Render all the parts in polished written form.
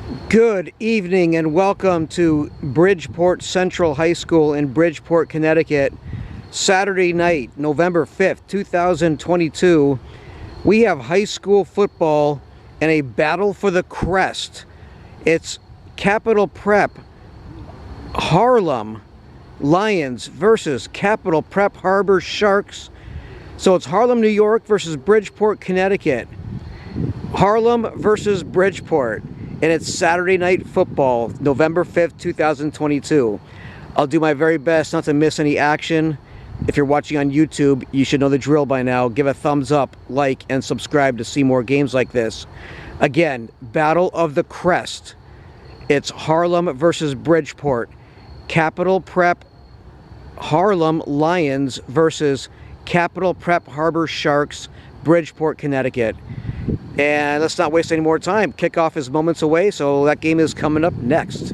Good evening and welcome to Bridgeport Central High School in Bridgeport, Connecticut. Saturday night, November 5th, 2022. We have high school football and a battle for the Crest. It's Capital Prep Harlem Lions versus Capital Prep Harbor Sharks. So it's Harlem, New York versus Bridgeport, Connecticut. Harlem versus Bridgeport. And it's Saturday night football, November 5th, 2022. I'll do my very best not to miss any action. If you're watching on YouTube, you should know the drill by now. Give a thumbs up, like, and subscribe to see more games like this. Again, Battle of the Crest. It's Harlem versus Bridgeport. Capital Prep Harlem Lions versus Capital Prep Harbor Sharks, Bridgeport, Connecticut. And let's not waste any more time. Kickoff is moments away, so that game is coming up next.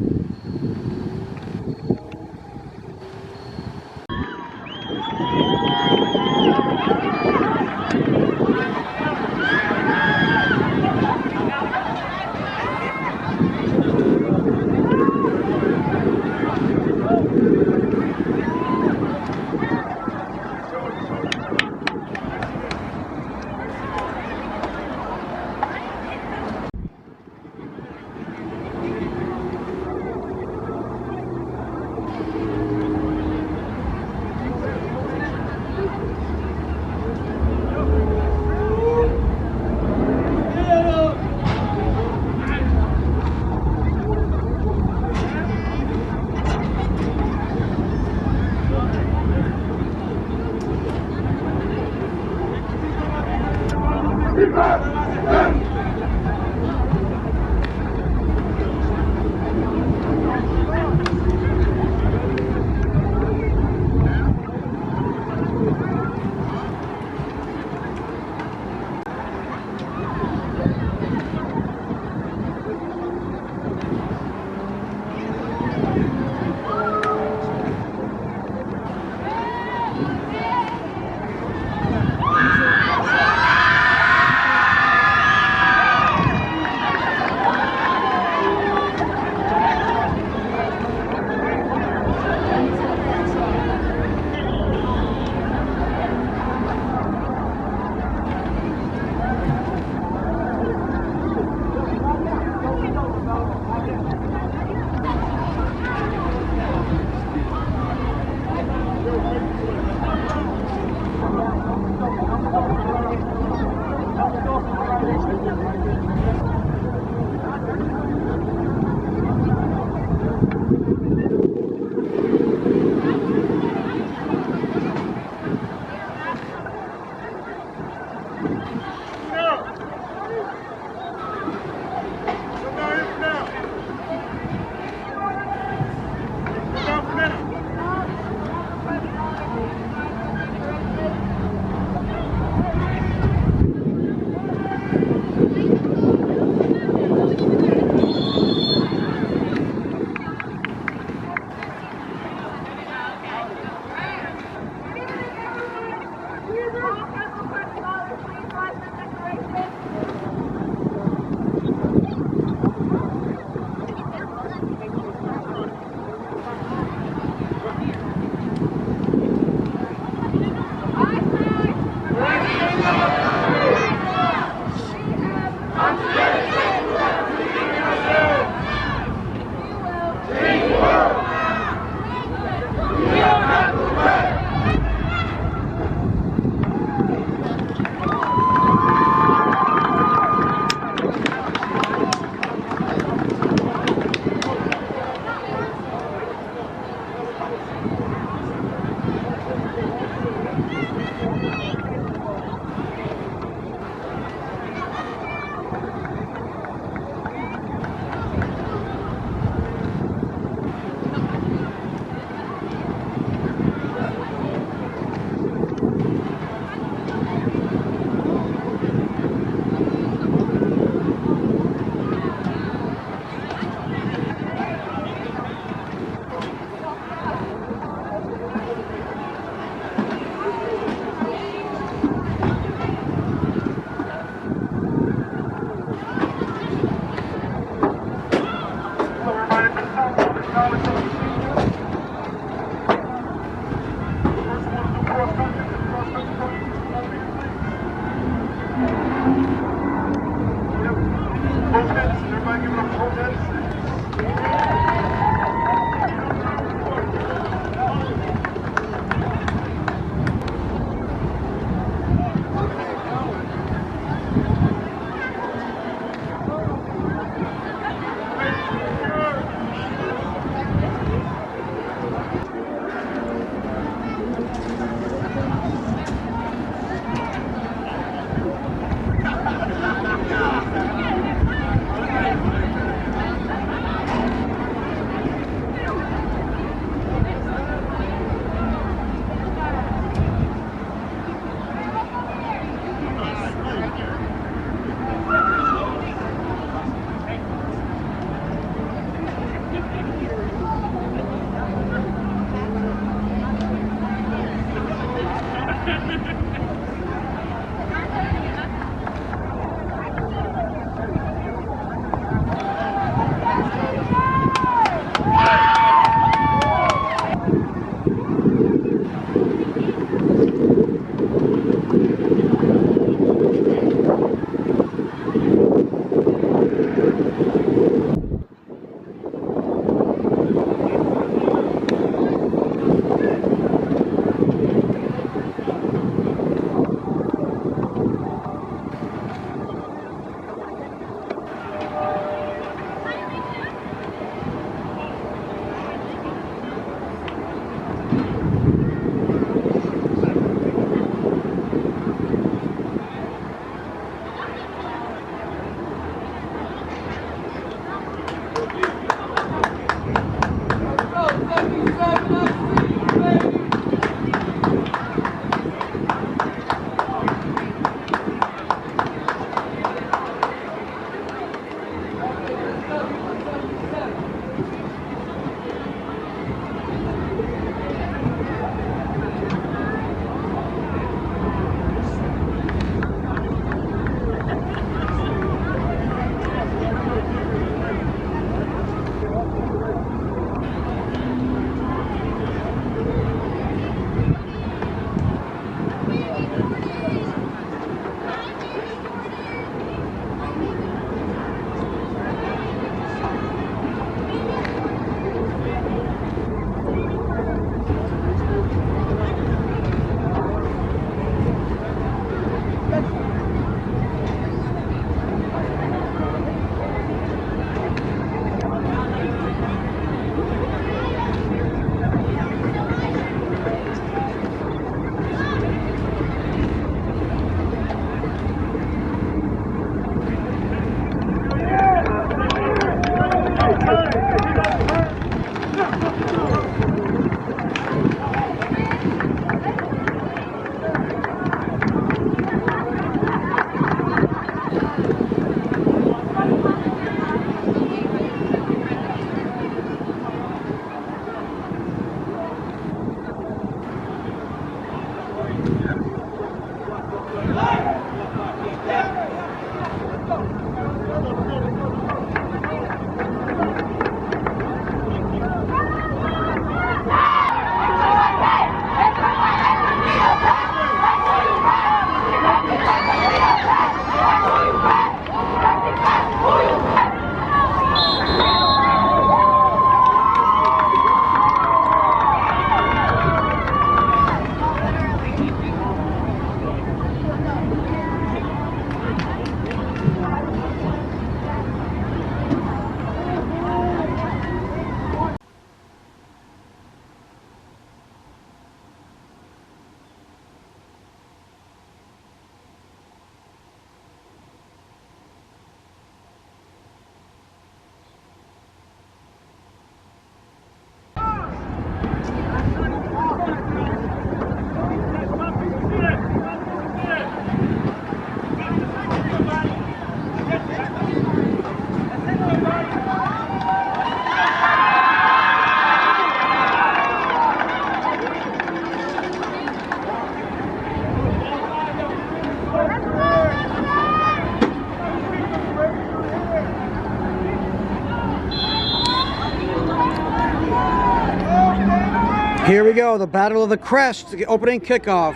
Here we go, the Battle of the Crest, the opening kickoff.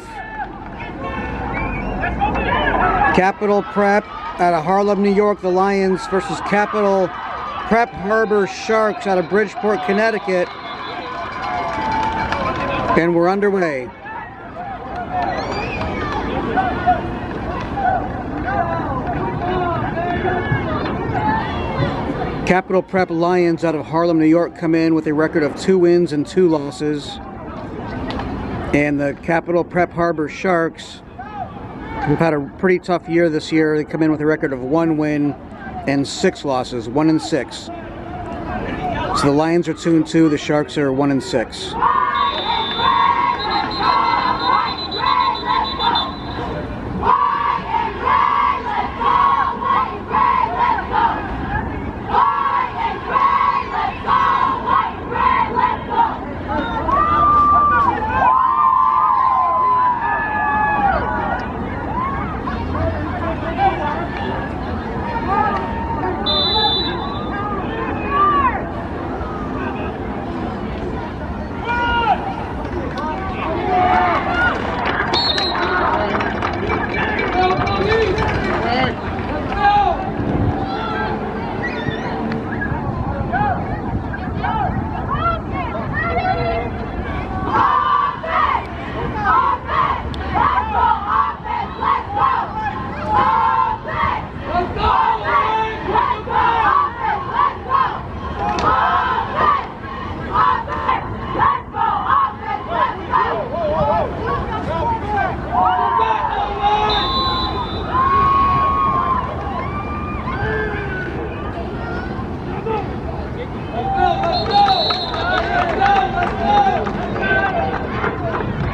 Capital Prep out of Harlem, New York, the Lions versus Capital Prep Harbor Sharks out of Bridgeport, Connecticut. And we're underway. Capital Prep Lions out of Harlem, New York come in with a record of 2 wins and 2 losses. And the Capital Prep Harbor Sharks have had a pretty tough year this year. They come in with a record of 1 win and 6 losses, 1 and 6. So the Lions are 2 and 2, the Sharks are 1 and 6.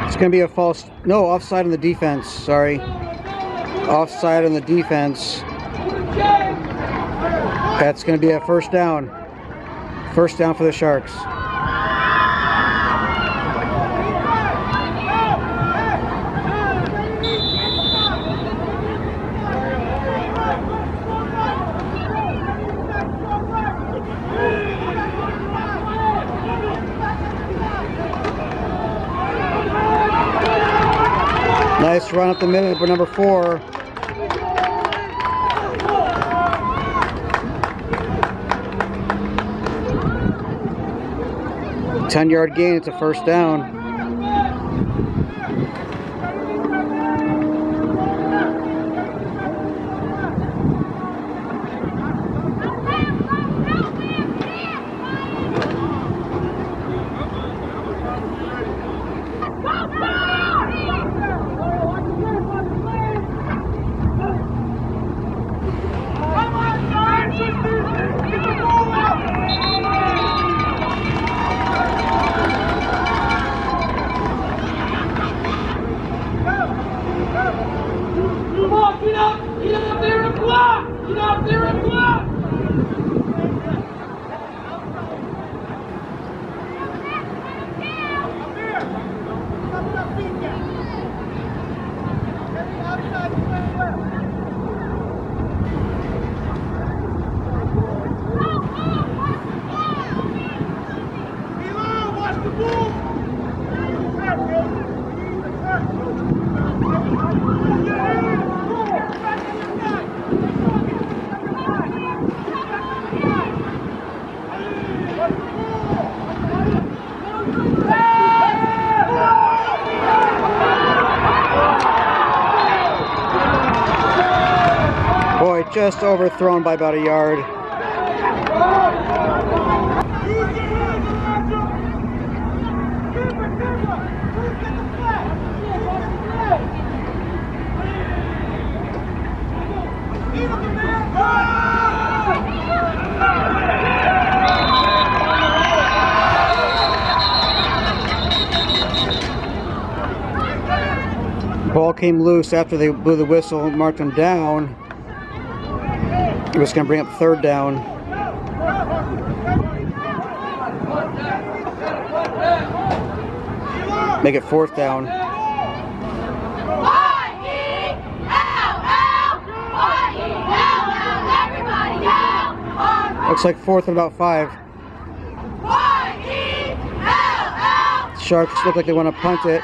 It's going to be a false, no, offside on the defense, sorry. Offside on the defense. That's going to be a first down. First down for the Sharks. Nice run up the middle for number 4. Ten-yard gain, it's a first down. Boy, just overthrown by about a yard. Ball came loose after they blew the whistle, marked him down. He was going to bring up third down. Make it fourth down. Looks like fourth and about 5. Sharks look like they want to punt it.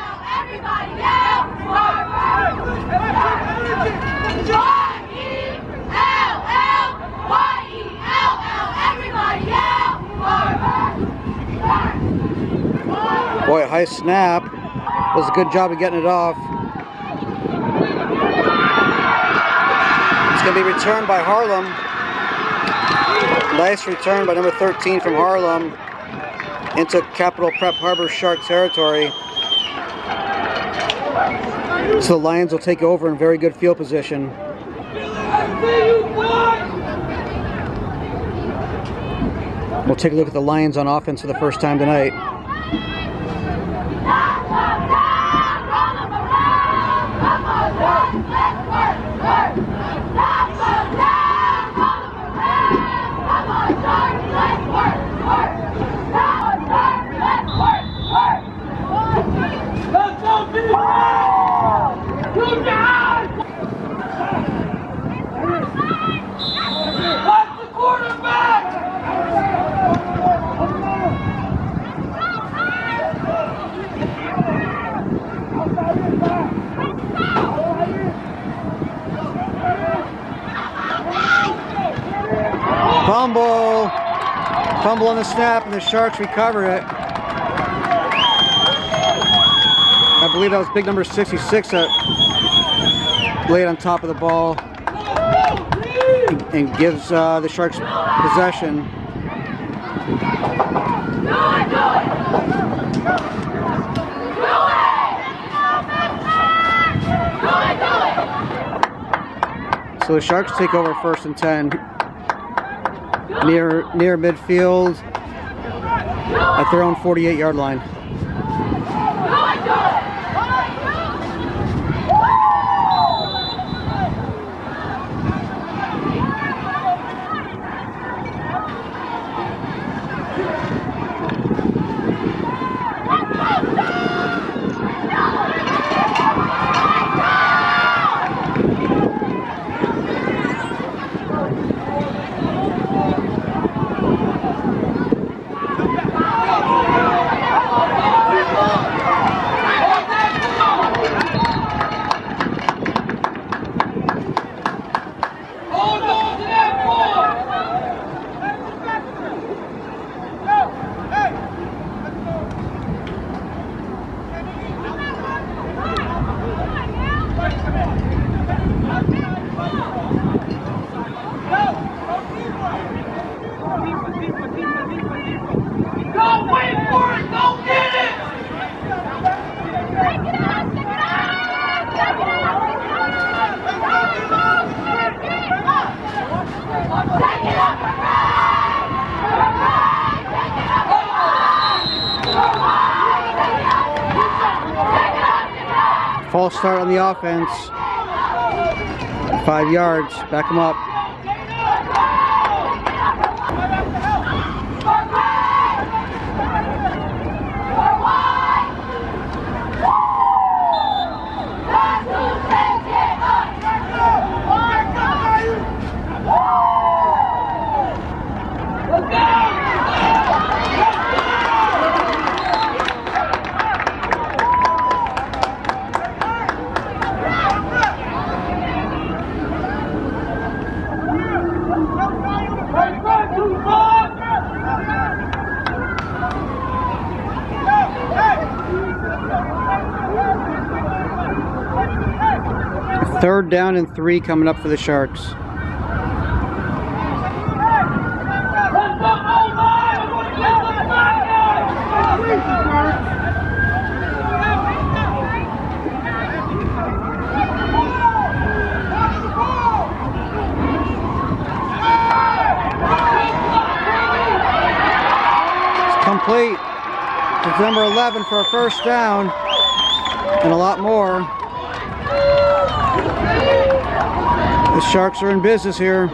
Boy, high snap. Does a good job of getting it off. It's going to be returned by Harlem. Nice return by number 13 from Harlem into Capital Prep Harbor Shark territory. So the Lions will take over in very good field position. We'll take a look at the Lions on offense for the first time tonight. Fumble on the snap, and the Sharks recovered it. I believe that was big number 66 that laid on top of the ball and gives the Sharks possession. So the Sharks take over 1st and 10. Near midfield at their own 48-yard line. False start on the offense. 5 yards. Back them up. Third down and 3 coming up for the Sharks. It's complete. It's number 11 for a first down and a lot more. The Sharks are in business here.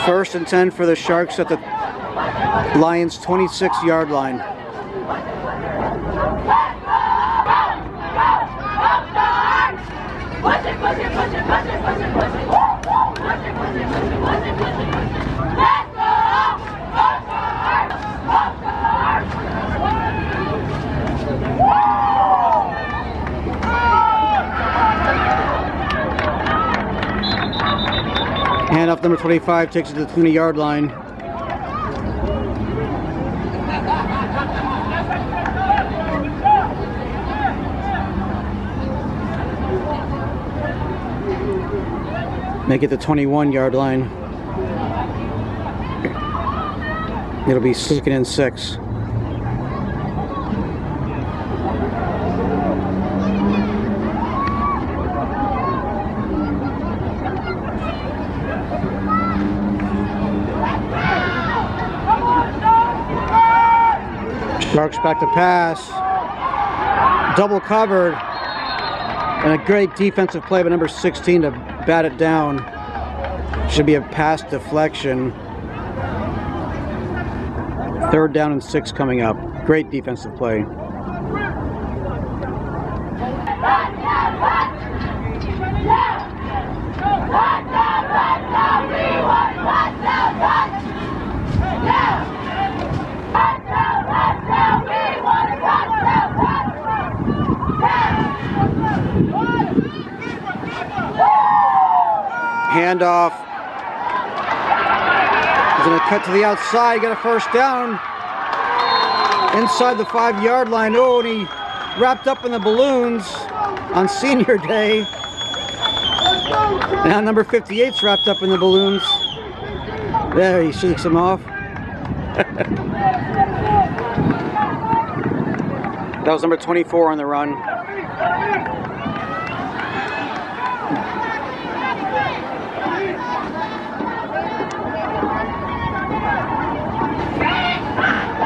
First and 10 for the Sharks at the Lions' 26-yard line. Push it, push it, push it, push it, push it, push it. Handoff number 25 takes it to the 20-yard line. Make it the 21-yard line. It'll be 2nd and 6. Sharks back to pass. Double covered. And a great defensive play by number 16 to bat it down. Should be a pass deflection. 3rd down and 6 coming up. Great defensive play. Handoff. He's going to cut to the outside, get a 1st down. Inside the 5-yard line. Oh, and he wrapped up in the balloons on senior day. Now number 58's wrapped up in the balloons. There, he shakes them off. That was number 24 on the run.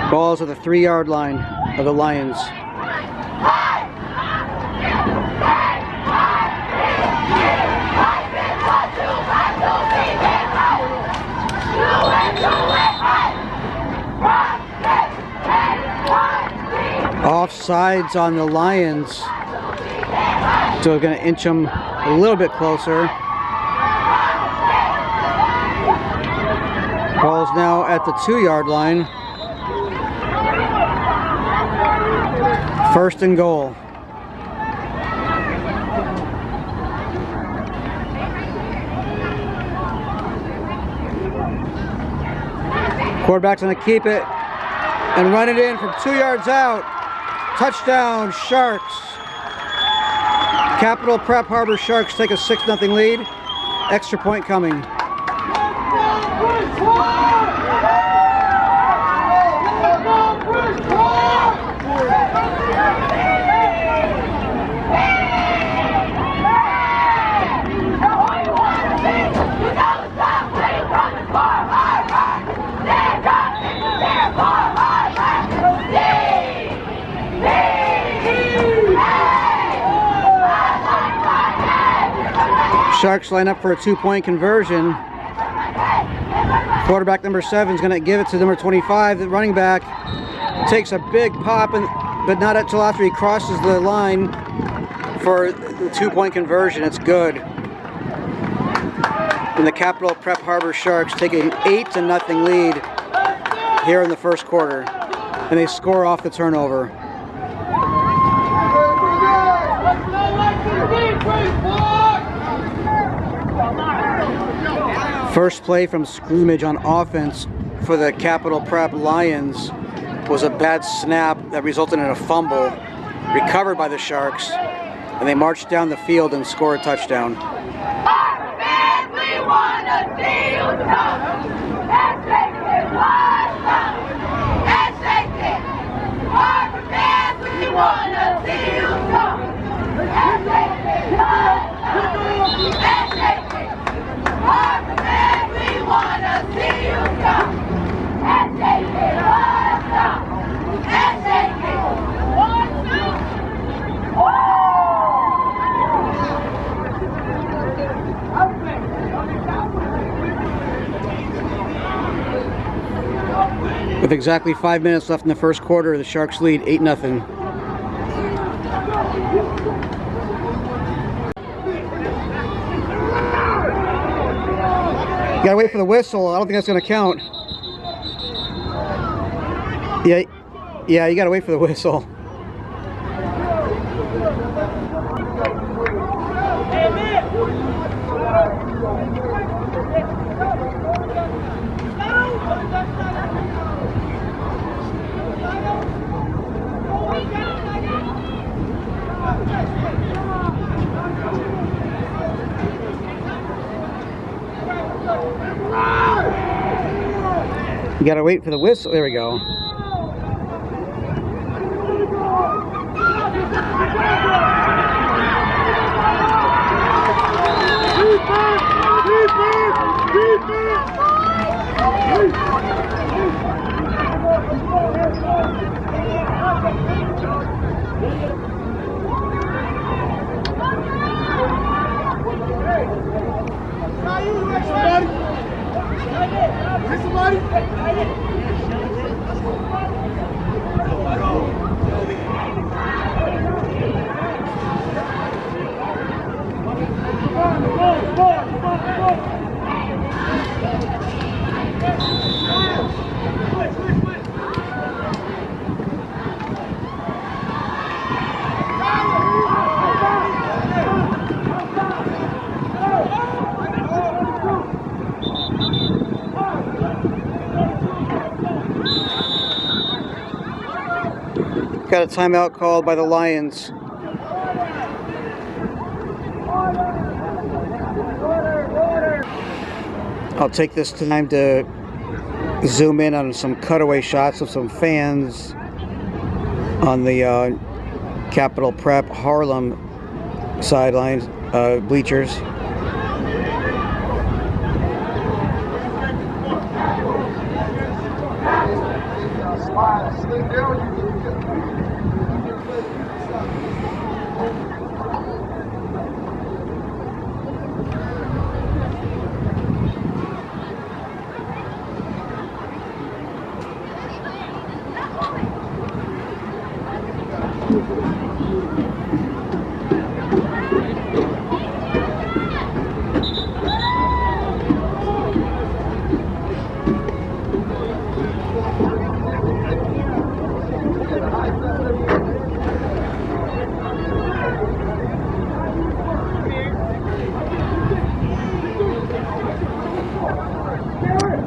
Ball's at the 3-yard line of the Lions. Offsides on the Lions. So we're going to inch them a little bit closer. Ball's now at the 2-yard line. 1st and goal. Quarterback's going to keep it and run it in from 2 yards out. Touchdown, Sharks. Capital Prep Harbor Sharks take a 6-0 lead. Extra point coming. Sharks line up for a 2-point conversion. Quarterback number 7 is going to give it to number 25. The running back takes a big pop, but not until after he crosses the line for the 2-point conversion. It's good. And the Capital Prep Harbor Sharks take an 8-0 lead here in the 1st quarter. And they score off the turnover. First play from scrimmage on offense for the Capital Prep Lions was a bad snap that resulted in a fumble, recovered by the Sharks, and they marched down the field and scored a touchdown. With exactly 5 minutes left in the 1st quarter, the Sharks lead 8-0. You gotta wait for the whistle. I don't think that's gonna count. Yeah, you gotta wait for the whistle. You gotta wait for the whistle. There we go. Got a timeout called by the Lions. I'll take this time to zoom in on some cutaway shots of some fans on the Capital Prep Harlem sidelines, bleachers.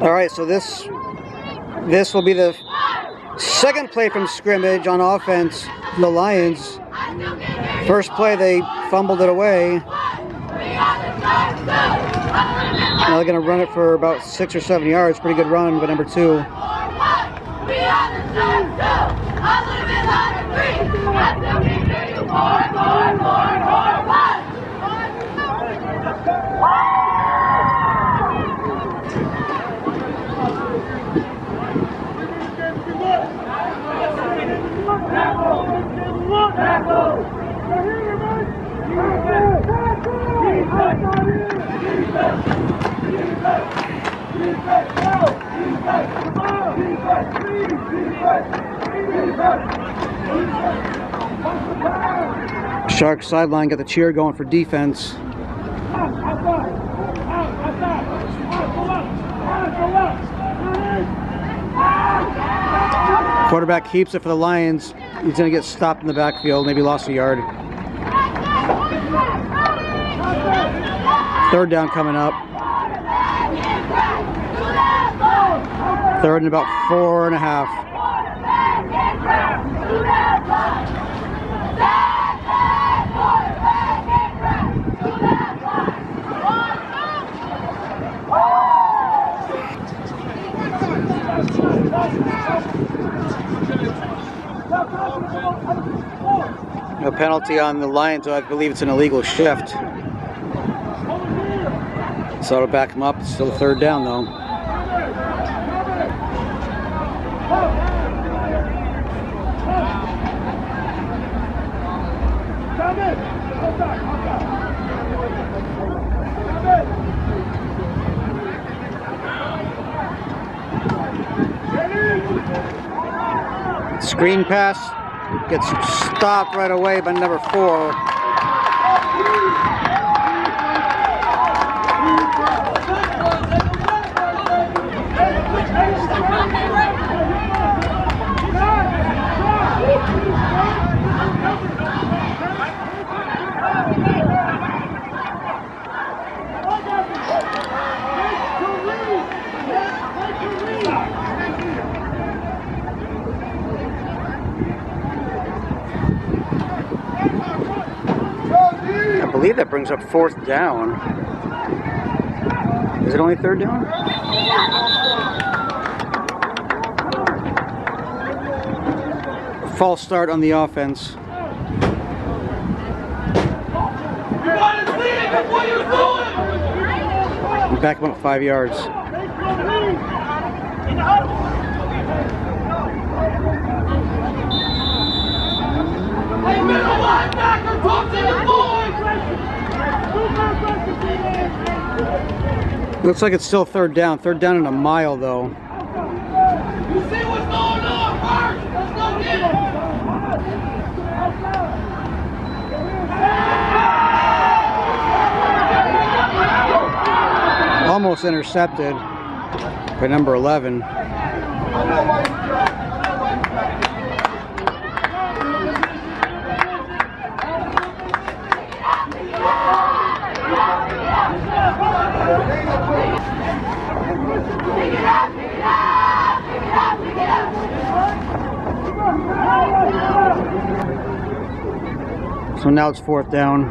All right, so this will be the second play from scrimmage on offense for the Lions. First play, they fumbled it away. Now they're going to run it for about 6 or 7 yards. Pretty good run by number 2. Sharks sideline got the cheer going for defense. Quarterback keeps it for the Lions. He's going to get stopped in the backfield, maybe lost a yard. Third down coming up. Third and about 4.5. No penalty on the Lions, so I believe it's an illegal shift. So it'll back him up. It's still a third down, though. Screen pass gets stopped right away by number 4. I believe that brings up 4th down. Is it only 3rd down? False start on the offense. Back him up 5 yards. Hey, middle linebacker, talk to the boys! Looks like it's still third down. Third down and a mile, though. You see what's going on, Bart? Let's go get it! Almost intercepted by number 11. So now it's fourth down.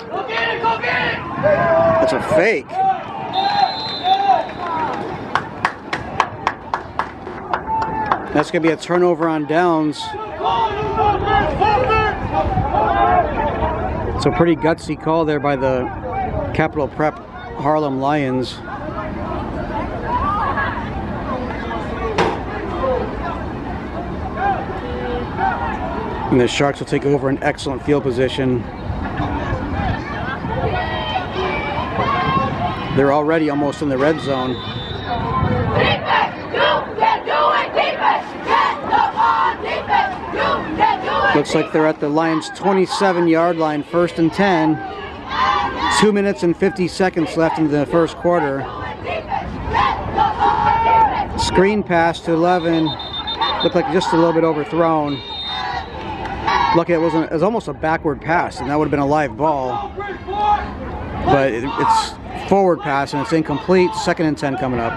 Go get it! Go get it! That's a fake. That's going to be a turnover on downs. It's a pretty gutsy call there by the Capital Prep Harlem Lions. And the Sharks will take over an excellent field position. They're already almost in the red zone. Looks like they're at the Lions' 27-yard line, 1st and 10. 2 minutes and 50 seconds left in the first quarter. Screen pass to 11. Looked like just a little bit overthrown. Lucky it was almost a backward pass, and that would have been a live ball. But it's forward pass, and it's incomplete. 2nd and 10 coming up.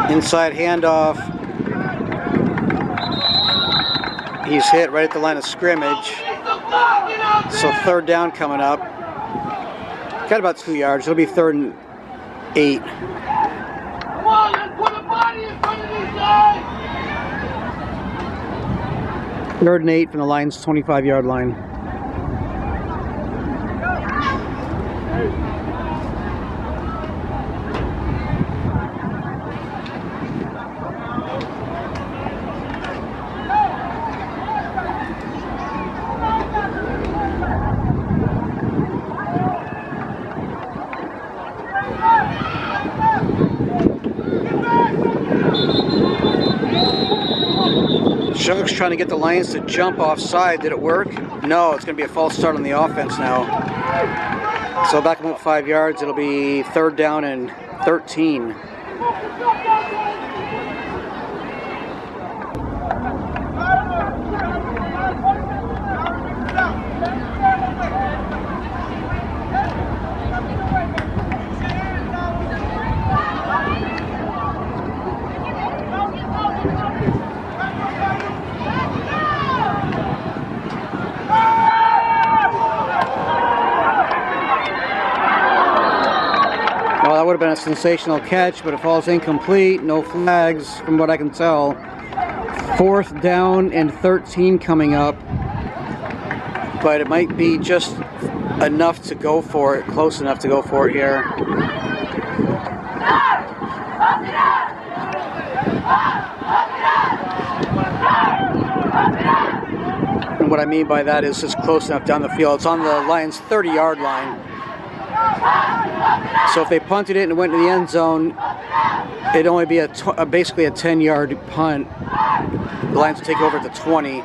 Inside handoff. He's hit right at the line of scrimmage. So 3rd down coming up. Got about 2 yards. It'll be 3rd and 8. Come on, let's put a body in front of these guys! 3rd and 8 from the Lions' 25-yard line. Sharks trying to get the Lions to jump offside. Did it work? No, it's going to be a false start on the offense now. So back them up 5 yards. It'll be 3rd down and 13. Well, that would have been a sensational catch, but it falls incomplete. No flags from what I can tell. 4th down and 13 coming up. But it might be just enough to go for it, close enough to go for it here. And what I mean by that is it's close enough down the field. It's on the Lions' 30-yard line. So if they punted it and went to the end zone, it'd only be basically a 10-yard punt. The Lions would take over at the 20.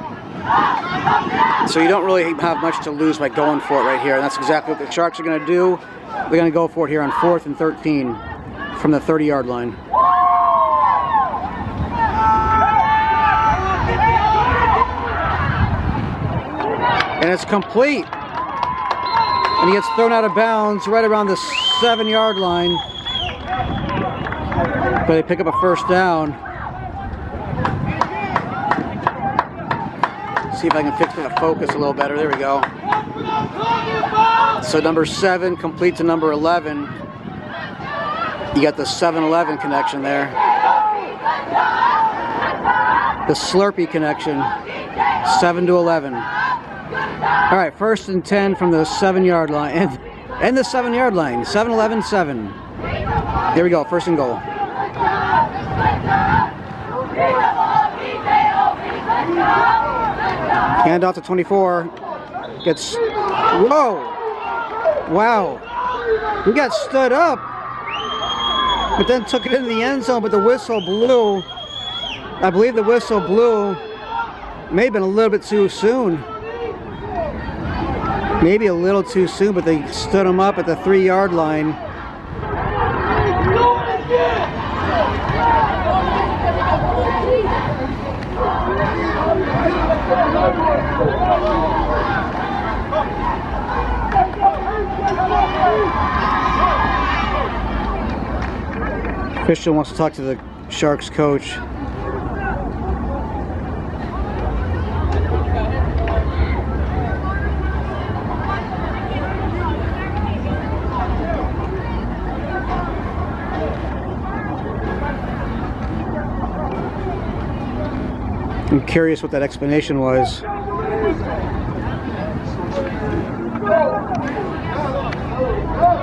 So you don't really have much to lose by going for it right here. And that's exactly what the Sharks are going to do. They're going to go for it here on 4th and 13 from the 30-yard line. And it's complete. And he gets thrown out of bounds right around the 7-yard line. But they pick up a 1st down. See if I can fix that focus a little better. There we go. So number 7 complete to number 11. You got the 7-11 connection there. The Slurpee connection. 7 to 11. All right, 1st and 10 from the 7-yard line. And the 7-yard line. 7-11, 7. Here we go, 1st and goal. Hand off to 24. Gets, whoa! Wow. We got stood up, but then took it into the end zone, but the whistle blew. I believe the whistle blew. May have been a little bit too soon. Maybe a little too soon, but they stood him up at the 3-yard line. Official wants to talk to the Sharks coach. I'm curious what that explanation was.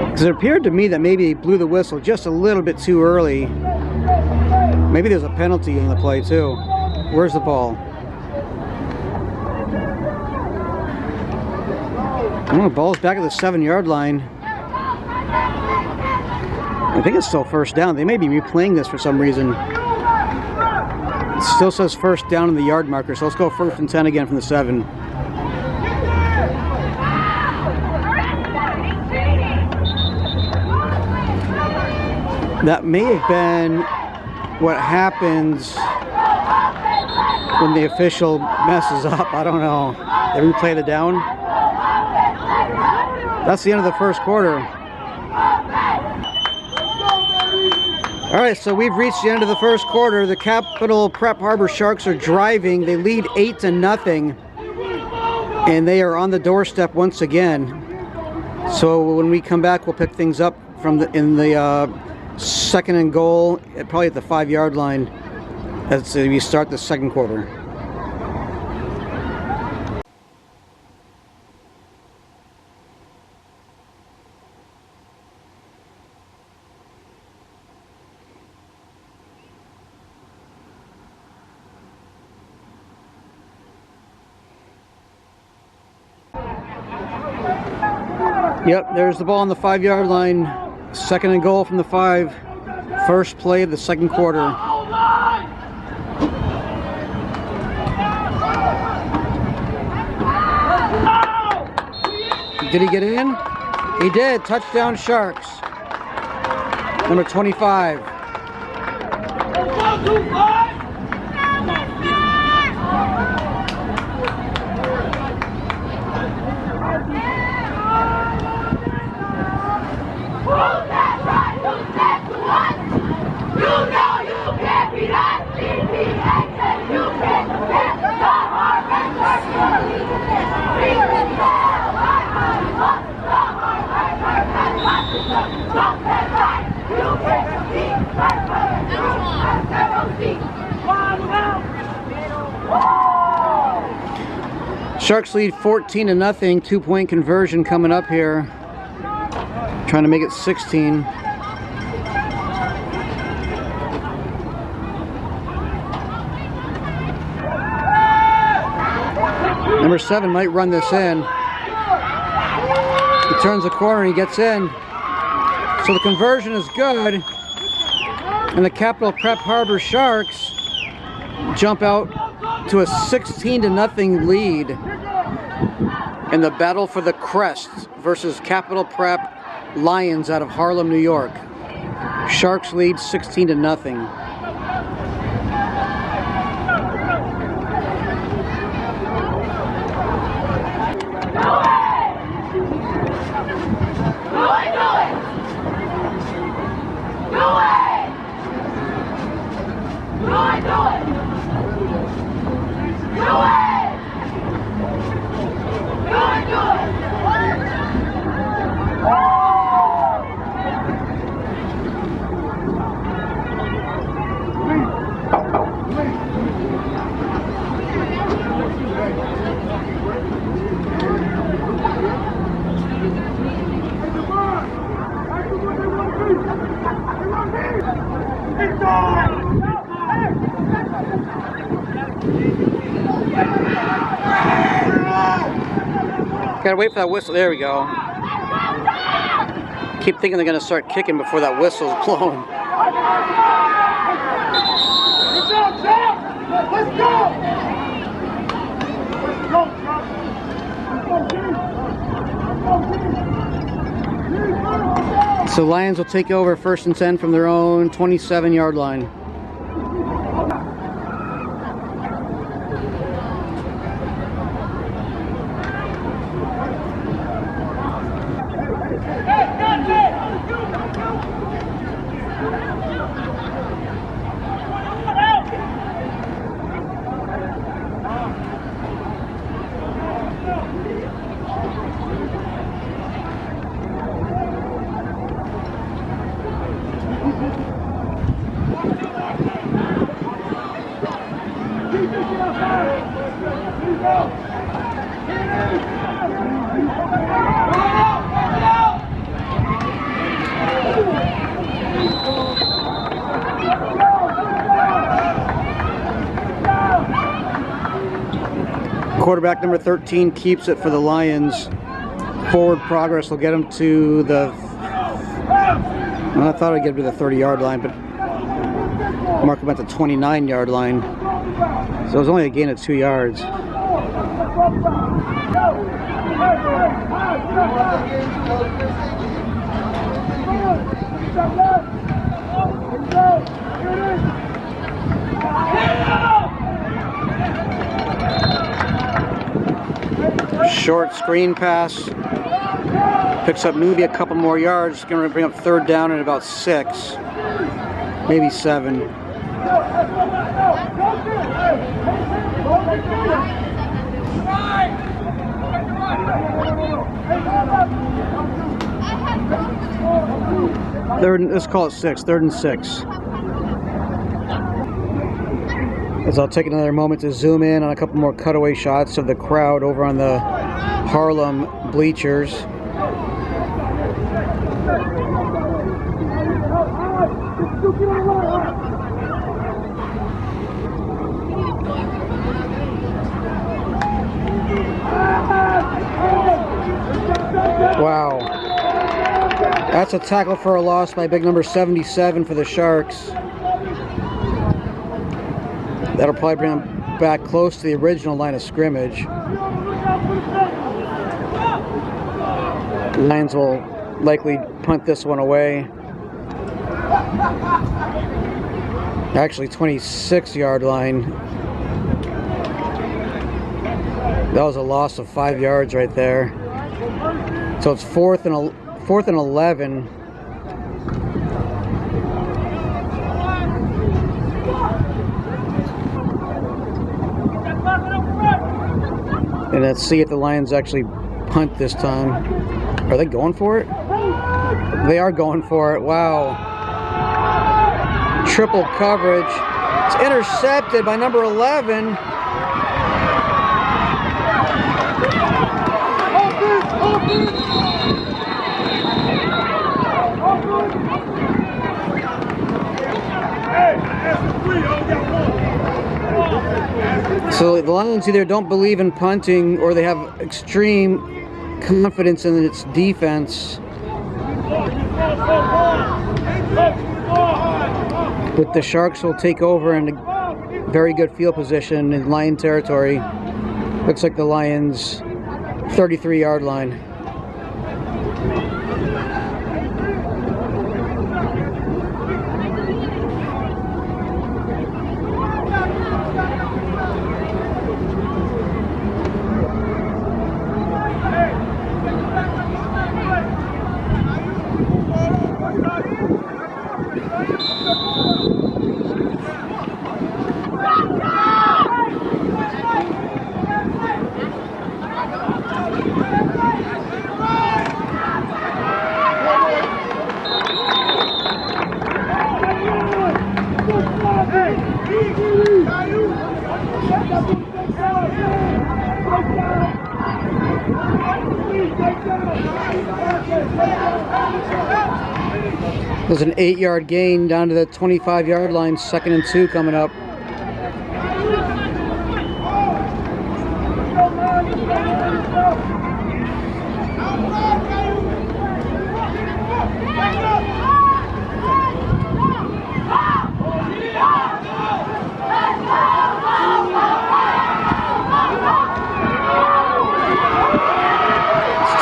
Because it appeared to me that maybe he blew the whistle just a little bit too early. Maybe there's a penalty in the play too. Where's the ball? Oh, the ball's back at the 7-yard line. I think it's still 1st down. They may be replaying this for some reason. It still says 1st down in the yard marker, so let's go 1st and 10 again from the 7. That may have been what happens when the official messes up. I don't know. They replay the down. That's the end of the 1st quarter. All right, so we've reached the end of the 1st quarter. The Capital Prep Harbor Sharks are driving. They lead 8-0, and they are on the doorstep once again. So when we come back, we'll pick things up from the 2nd and goal, probably at the 5-yard line, as we start the 2nd quarter. Yep, there's the ball on the 5-yard line. 2nd and goal from the 5. First play of the 2nd quarter. Did he get in? He did. Touchdown Sharks. Number 25. Sharks lead 14-0, 2-point conversion coming up here. Trying to make it 16. Number 7 might run this in. He turns the corner and he gets in. So the conversion is good. And the Capital Prep Harbor Sharks jump out to a 16-0 lead in the battle for the Crest versus Capital Prep Lions out of Harlem, New York. Sharks lead 16-0. Do it! Gotta wait for that whistle. There we go. Keep thinking they're gonna start kicking before that whistle's blown. Let's go! So Lions will take over 1st and 10 from their own 27-yard line. Quarterback number 13 keeps it for the Lions. Forward progress will get him to the... Well, I thought I'd get him to the 30-yard line, but mark him at the 29-yard line. So it was only a gain of 2 yards. Short screen pass. Picks up maybe a couple more yards. Going to bring up 3rd down and about 6. Maybe 7. Let's call it 6. 3rd and 6. As I'll take another moment to zoom in on a couple more cutaway shots of the crowd over on the Harlem bleachers. Wow. That's a tackle for a loss by big number 77 for the Sharks. That'll probably bring them back close to the original line of scrimmage. Lions will likely punt this one away. Actually, 26-yard line. That was a loss of 5 yards right there. So it's 4th and 11. And let's see if the Lions actually punt this time. Are they going for it? They are going for it. Wow. Triple coverage. It's intercepted by number 11. So the Lions either don't believe in punting or they have extreme confidence in its defense. But the Sharks will take over in a very good field position in Lion territory. Looks like the Lions' 33-yard line. There's an 8-yard gain down to the 25-yard line, 2nd and 2 coming up.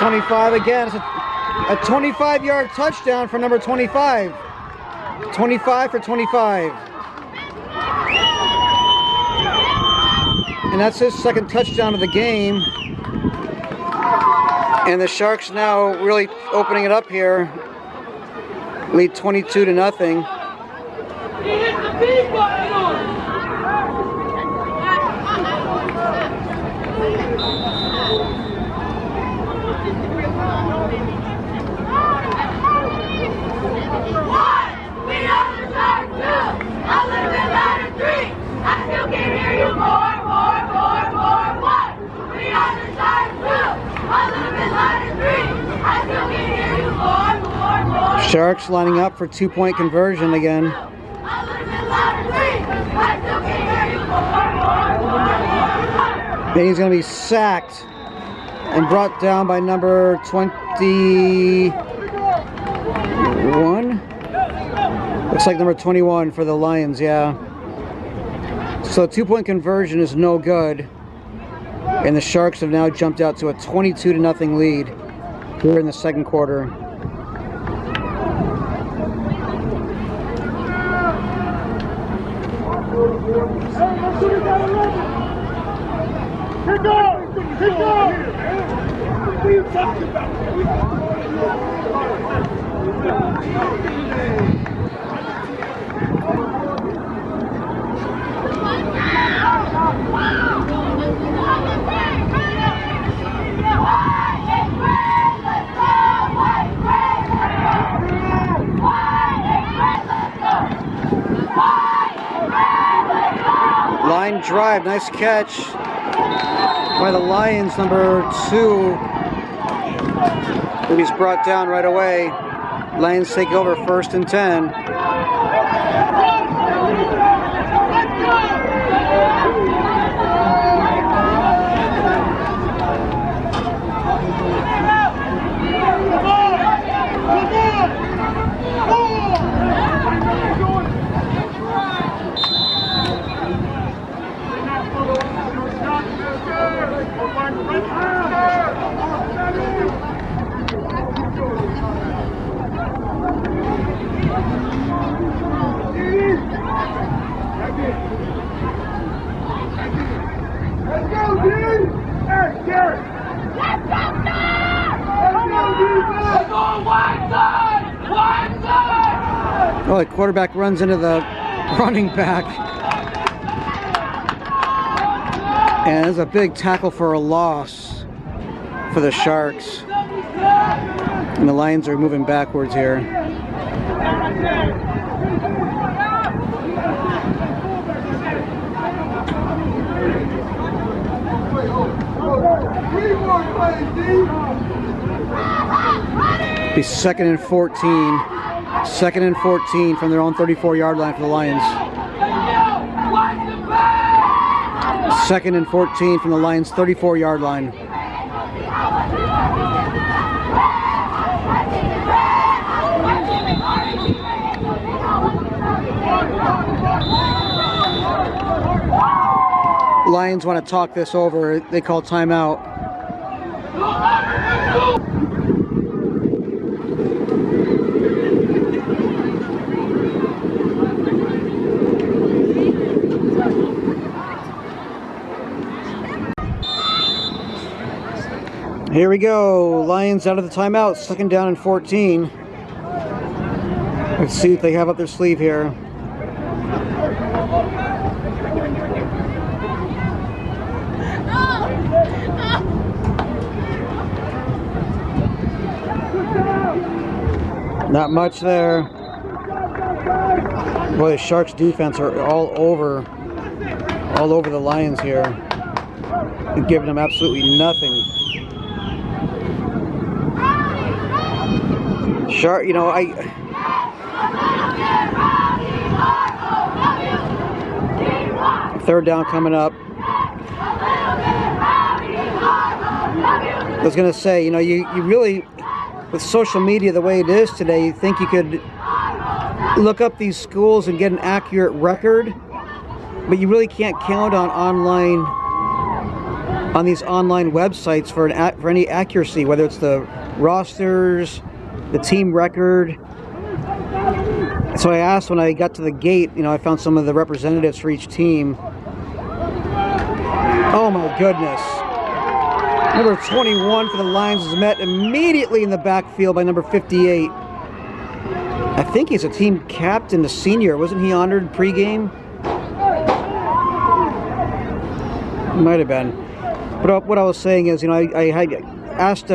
25 again. It's a 25-yard touchdown for number 25. 25 for 25. And that's his second touchdown of the game. And the Sharks now really opening it up here. Lead 22 to nothing. He hit the beat button on it. We are the Sharks too. A little bit louder, 3. I still can hear you. 4, 4, 4, 4, 1. We are the Sharks too. A little bit louder, 3. I still can hear you. 4, 4, 4. Sharks lining up for 2-point conversion again. A little bit louder, 3. I still can hear you. 4, 4, 4, 4. Then he's going to be sacked and brought down by number 21. Looks like number 21 for the Lions, yeah. So 2-point conversion is no good. And the Sharks have now jumped out to a 22 to nothing lead here in the second quarter. Keep going! Keep going! What are you talking about? Line drive, nice catch by the Lions, number 2. And he's brought down right away. Lions take over 1st and 10. Oh, the quarterback runs into the running back. And there's a big tackle for a loss for the Sharks. And the Lions are moving backwards here. Be 2nd and 14. 2nd and 14 from their own 34-yard line for the Lions. 2nd and 14 from the Lions' 34-yard line. Lions want to talk this over. They call timeout. Here we go. Lions out of the timeout. 2nd down and 14. Let's see what they have up their sleeve here. Not much there. Boy, the Sharks defense are all over the Lions here. And giving them absolutely nothing. Shark, you know, third down coming up. I was gonna say, you know, you really, with social media the way it is today, you think you could look up these schools and get an accurate record, but you really can't count on online on these online websites for any accuracy, whether it's the rosters, the team record. So I asked when I got to the gate, you know, I found some of the representatives for each team. Oh my goodness. Number 21 for the Lions is met immediately in the backfield by number 58. I think he's a team captain, the senior. Wasn't he honored pregame? Might have been. But what I was saying is, you know, I asked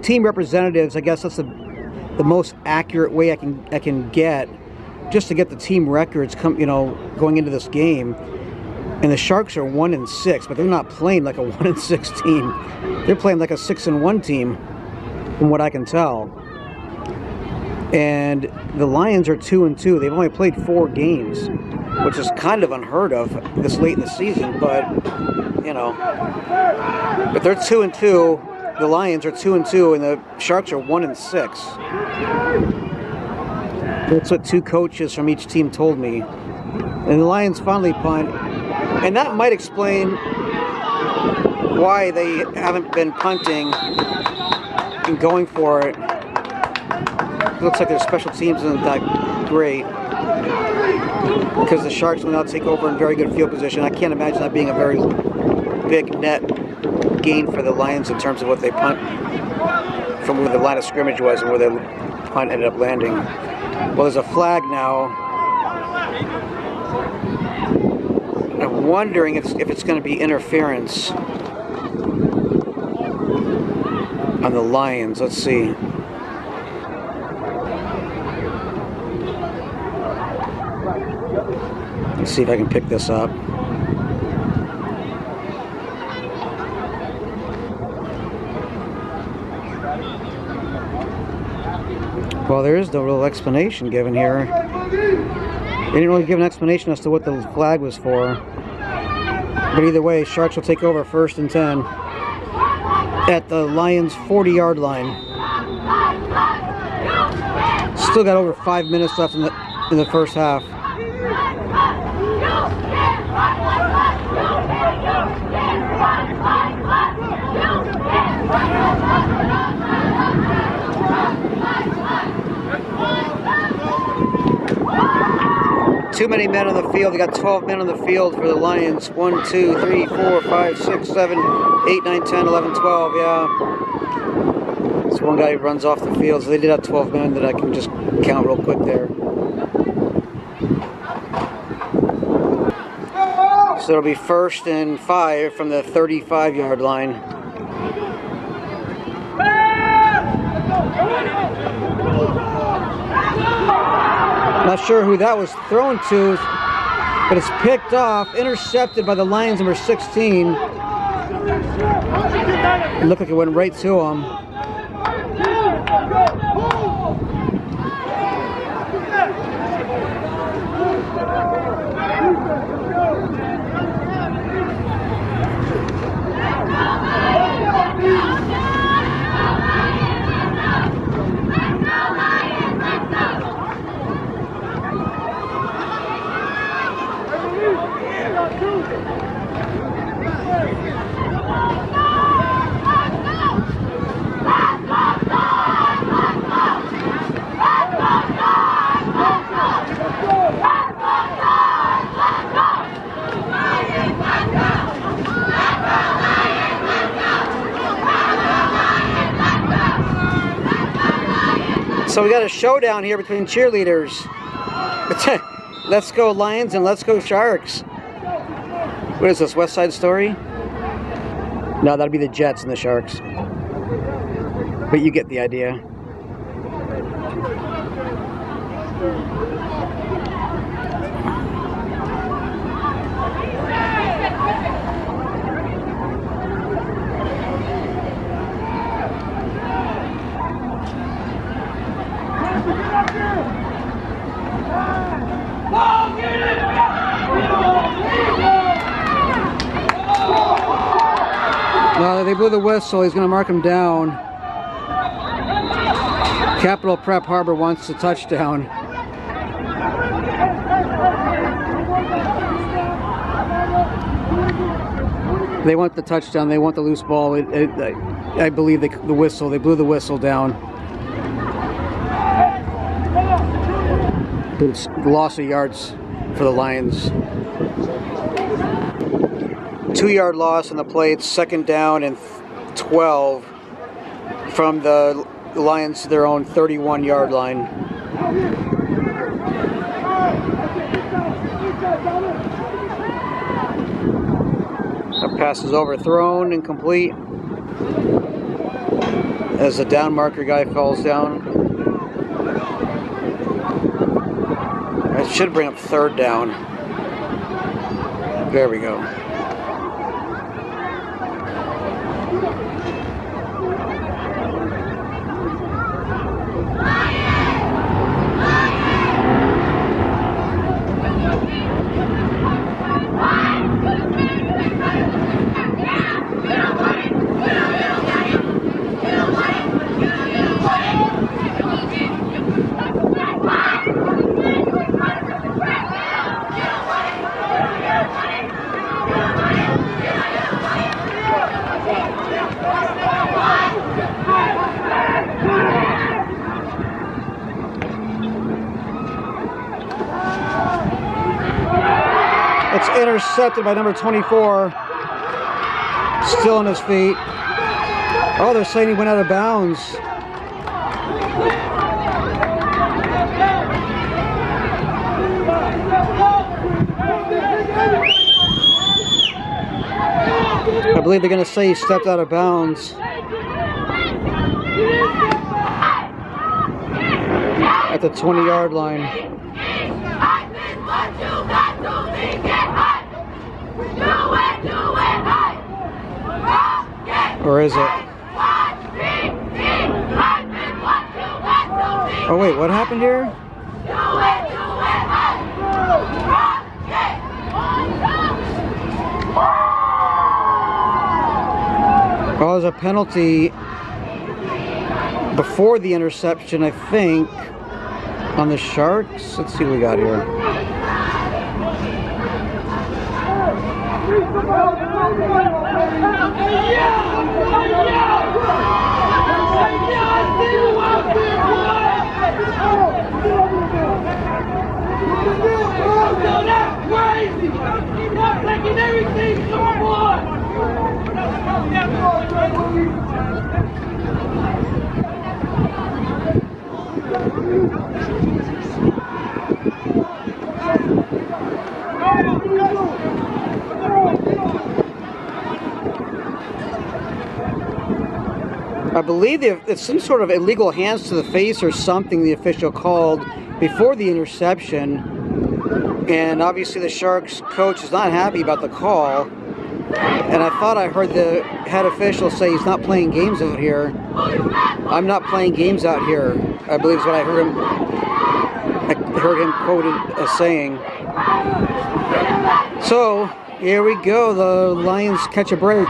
team representatives. I guess that's the most accurate way I can get, just to get the team records going into this game. And the Sharks are 1-6, but they're not playing like a 1-6 team. They're playing like a 6-1 team, from what I can tell. And the Lions are 2-2. They've only played 4 games, which is kind of unheard of this late in the season. But you know, but they're 2-2. The Lions are 2-2, and the Sharks are 1-6. That's what 2 coaches from each team told me. And the Lions finally punt, and that might explain why they haven't been punting and going for it. It looks like their special teams isn't that great, because the Sharks will now take over in very good field position. I can't imagine that being a very big net gain for the Lions in terms of what they punt from where the line of scrimmage was and where the punt ended up landing. Well, there's a flag now. I'm wondering if it's going to be interference on the Lions. Let's see. Let's see if I can pick this up. Well, there is no real explanation given here. They didn't really give an explanation as to what the flag was for. But either way, Sharks will take over 1st and 10 at the Lions' 40-yard line. Still got over 5 minutes left in the first half. 2 many men on the field. They got 12 men on the field for the Lions. 1, 2, 3, 4, 5, 6, 7, 8, 9, 10, 11, 12. Yeah. This one guy runs off the field, so they did have 12 men that I can just count real quick there. So it'll be 1st and 5 from the 35-yard line. Not sure who that was thrown to, but it's picked off, intercepted by the Lions, number 16. It looked like it went right to him. So we got a showdown here between cheerleaders. Let's go Lions and let's go Sharks. What is this, West Side Story? No, that'd be the Jets and the Sharks. But you get the idea. Well, they blew the whistle. He's going to mark him down. Capital Prep Harbor wants a touchdown. They want the touchdown. They want the loose ball. I believe the whistle. They blew the whistle down. It's loss of yards for the Lions. 2-yard loss on the play. It's 2nd down and 12 from the Lions to their own 31-yard line. That pass is overthrown, incomplete, as the down marker guy falls down. That should bring up 3rd down. There we go. It's intercepted by number 24. Still on his feet. Oh, they're saying he went out of bounds. I believe they're going to say he stepped out of bounds. At the 20-yard line. Or is it? Oh wait, what happened here? Oh, there's a penalty before the interception, I think, on the Sharks. Let's see what we got here. I believe it's some sort of illegal hands to the face or something the official called before the interception. And obviously the Sharks coach is not happy about the call. And I thought I heard the head official say he's not playing games out here. I'm not playing games out here, I believe is what I heard him quoted as saying. So here we go. The Lions catch a break.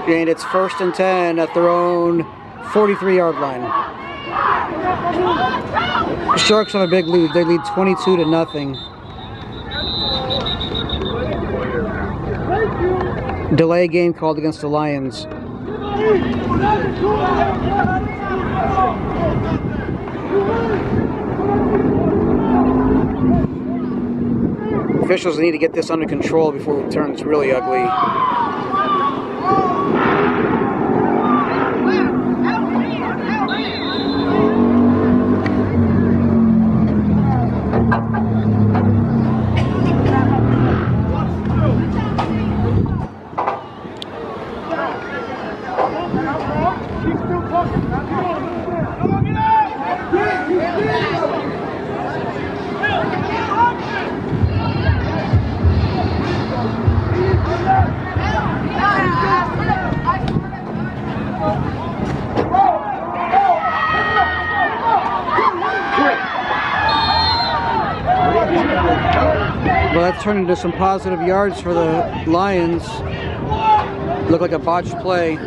And it's 1st and 10 at their own 43-yard line. The Sharks have a big lead. They lead 22-0. Delay game called against the Lions. Officials need to get this under control before it turns really ugly. Well, that's turned into some positive yards for the Lions. Looked like a botched play.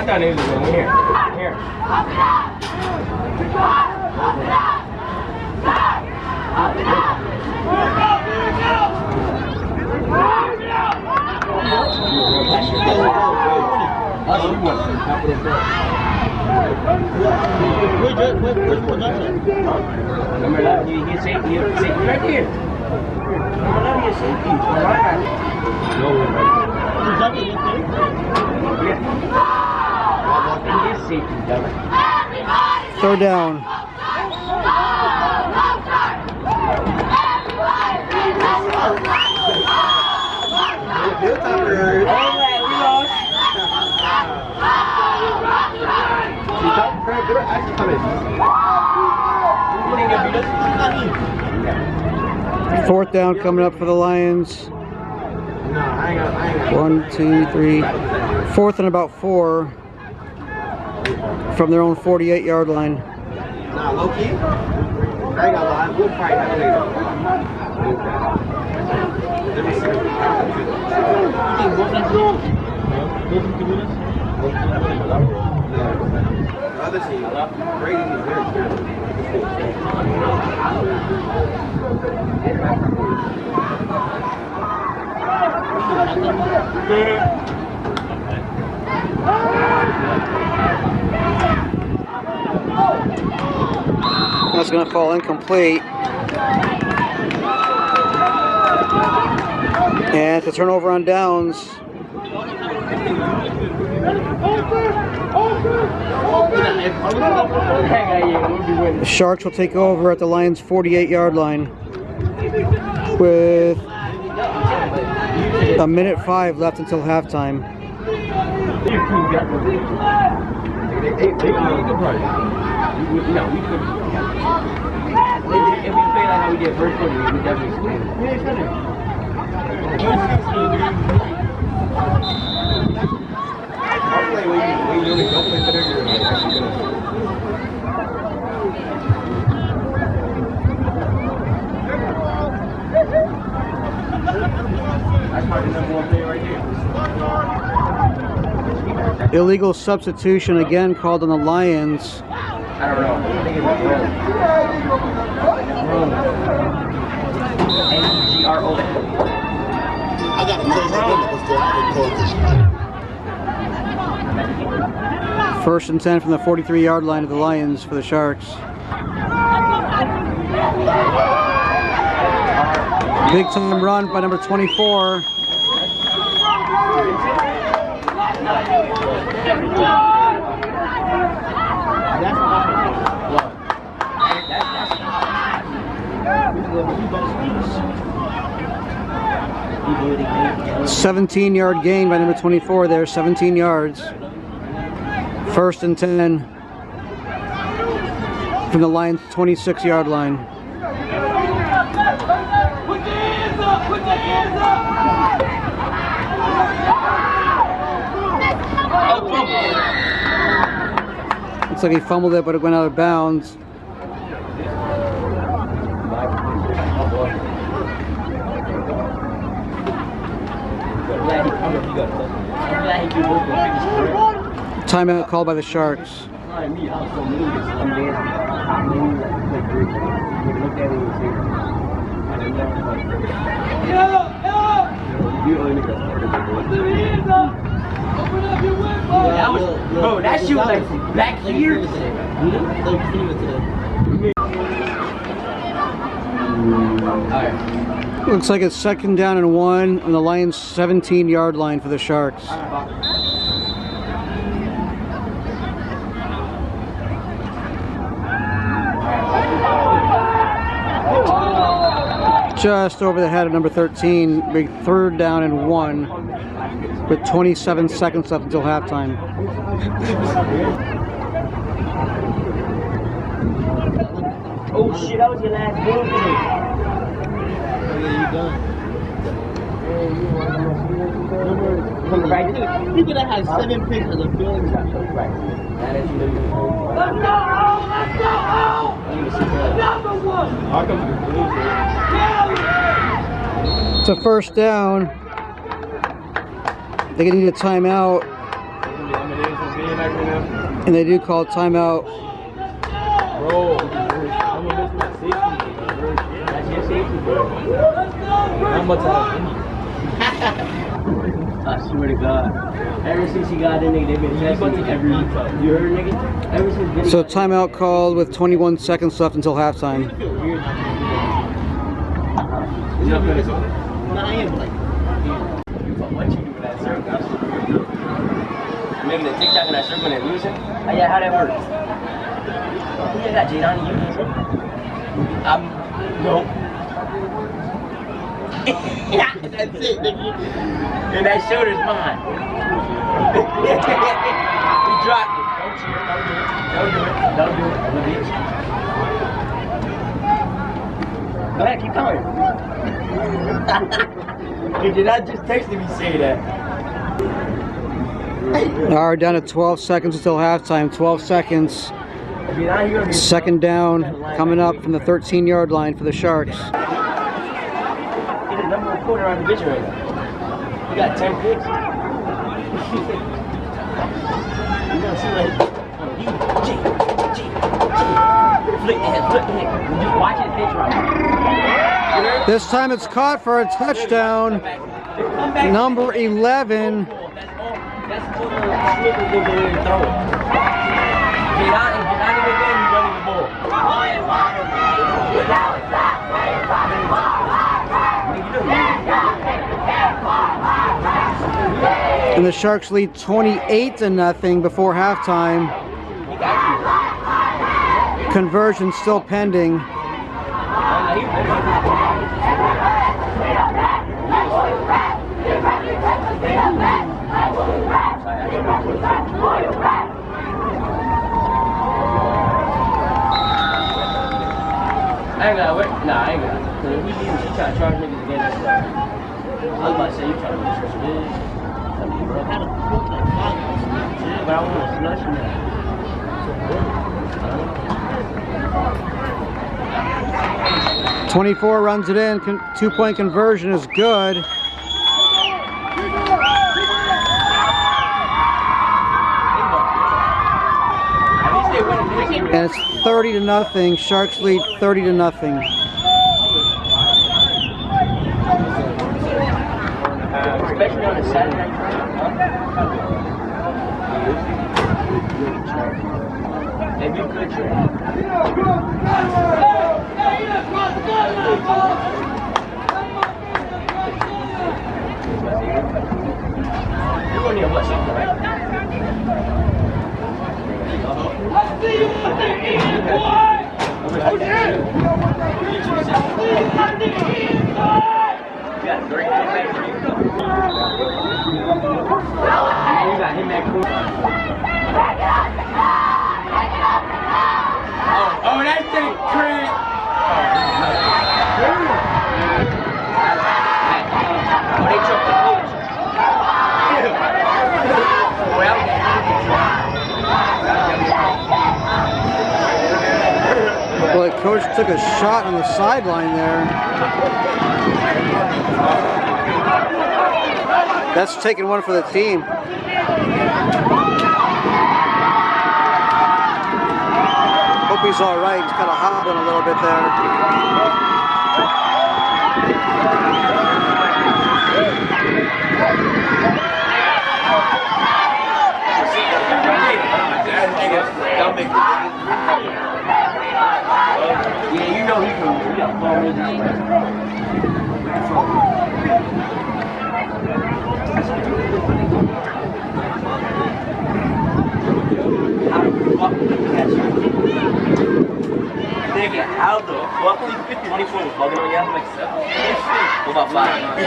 thought it was going here. Here. Remember, you get safety right here. Remember, you safety. Third down. Fourth down coming up for the Lions. 1, 2, 3. Fourth and about 4 from their own 48-yard line. Nah, low key. I ain't gonna lie, we'll probably have to let me see. You think both of them can do this? The other team, Brady is very good. That's going to fall incomplete. And to turn over on downs. The Sharks will take over at the Lions' 48-yard line with 1:05 left until halftime. If we play like how we did first quarter, we definitely squeeze. Illegal substitution again called on the Lions. I don't know. I think it's N-E-G-R-O. I got a close one. First and 10 from the 43-yard line of the Lions for the Sharks. Big time run by number 24. Yeah. 17-yard gain by number 24 there, 17 yards. First and 10 from the Lions' 26-yard line. Put your hands up! Put your hands up! Looks like he fumbled it, but it went out of bounds. Timeout called by the Sharks. Bro, that shit was like back here. Looks like it's second down and 1 on the Lions' 17-yard line for the Sharks. Just over the head of number 13, big third down and 1 with 27 seconds left until halftime. Oh shit, that was your last game today. You could have had 7 picks as a field. Let's go home! Let's go home! Number one! It's a first down. They're going to need a timeout. back right now. And they do call timeout. Bro, I'm gonna miss my safety. That's your safety, bro. I'm about to have I swear to God. Ever since he got in, nigga, they've been testing every. You heard, nigga? Ever since. Vinny So got timeout called with 21 seconds left until halftime. He's not gonna go. Nah, I am like. What you do with that circle? You making a TikTok in that circle and then losing? Oh, yeah, how that work? Who you got, Jadon? You? No. That's it, nigga. And that shoulder's mine. He dropped it. Don't cheer. Don't do it. Don't do it. Don't do it. I'm a bitch. Go ahead, keep going. You did not just text me say that. All right, down to 12 seconds until halftime. 12 seconds. Second down coming up from the 13-yard line for the Sharks. He's the number one quarter on the division right now. He got 10 picks. You're gonna see like, flick the head. Just watch his pitch right. This time it's caught for a touchdown. Number 11. That's all the slipper will go in and throw it. Get out of the game, you're running the ball. And the Sharks lead 28-0 before halftime. Conversion still pending. I ain't gotta wait. Nah, I ain't gotta. Cause if we leave, she try to charge niggas again. I was about to say, you trying to push this bitch. But I want to flush now. 24 runs it in. Two-point conversion is good. And it's 30-0. Sharks lead 30-0. Especially on a Saturday. Maybe you could trade. You're going to what, something, right? Let's see you put the in, boy! Okay! You got a great back. You got him that cool. Oh, that's the crit. Oh, they choked the coach. Well, the coach took a shot on the sideline there. That's taking one for the team. Hope he's all right. He's kind of hobbling a little bit there. Yeah, you know he got far with Nigga, how the fuck? 24 was bugging on you? I'm like 7. What about 5?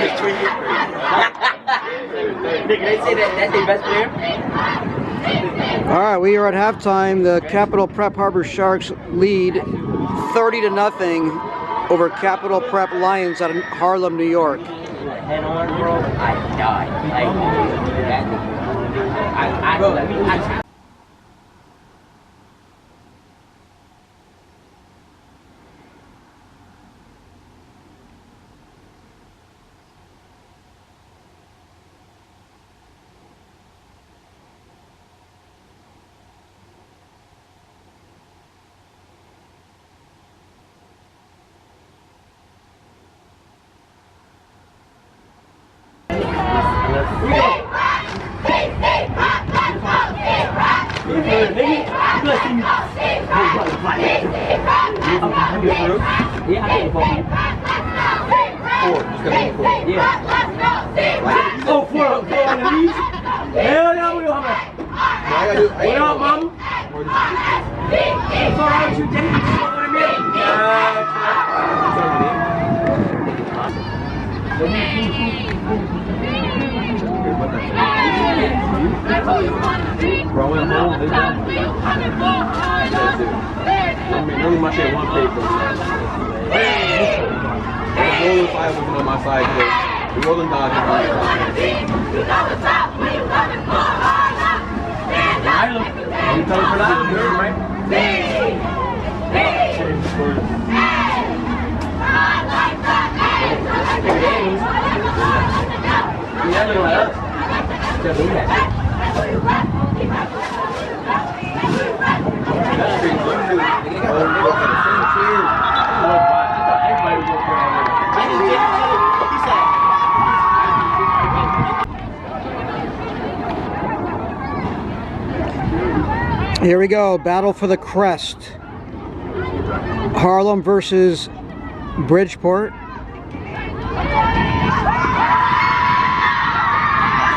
Nigga, they say that's their best player? All right, we are at halftime. The Capital Prep Harbor Sharks lead 30-0 over Capital Prep Lions out of Harlem, New York. Head on, bro. I died. I you for real? Yeah, I take the ball from you. 4. Just got 4. Yeah. Oh, four on the knees? Hell yeah, we don't have what up, mama? What's all right with you, Jay? You just want to meal? Bro, I went home. I mean, really, my shit one page, bro. The roller side wasn't on my side, but the rolling dodge was on my side. Harlem. You coming for that? You heard, right? Yeah, look like us. Just do that. That's straight blue. They got the same cheers. I thought everybody was going for that. Here we go, battle for the Crest. Harlem versus Bridgeport.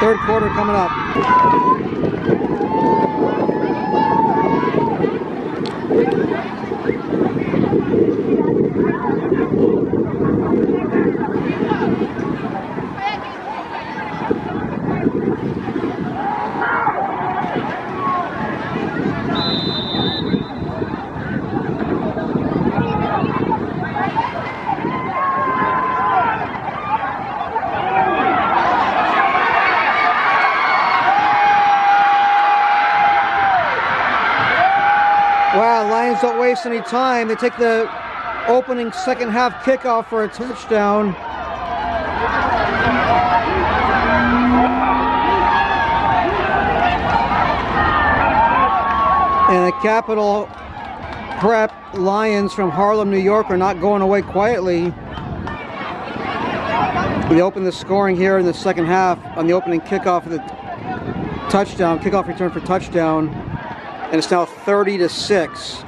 Third quarter coming up. Wow, Lions don't waste any time. They take the opening second half kickoff for a touchdown. And the Capital Prep Lions from Harlem, New York are not going away quietly. They open the scoring here in the second half on the opening kickoff of the touchdown, kickoff return for touchdown. And it's now 30-6.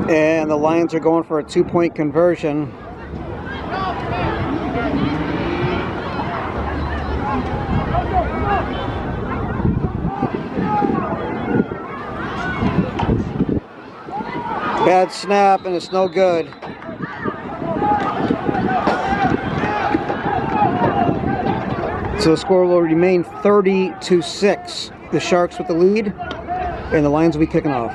And the Lions are going for a 2-point conversion. Bad snap, and it's no good. So the score will remain 30-6. The Sharks with the lead, and the Lions will be kicking off.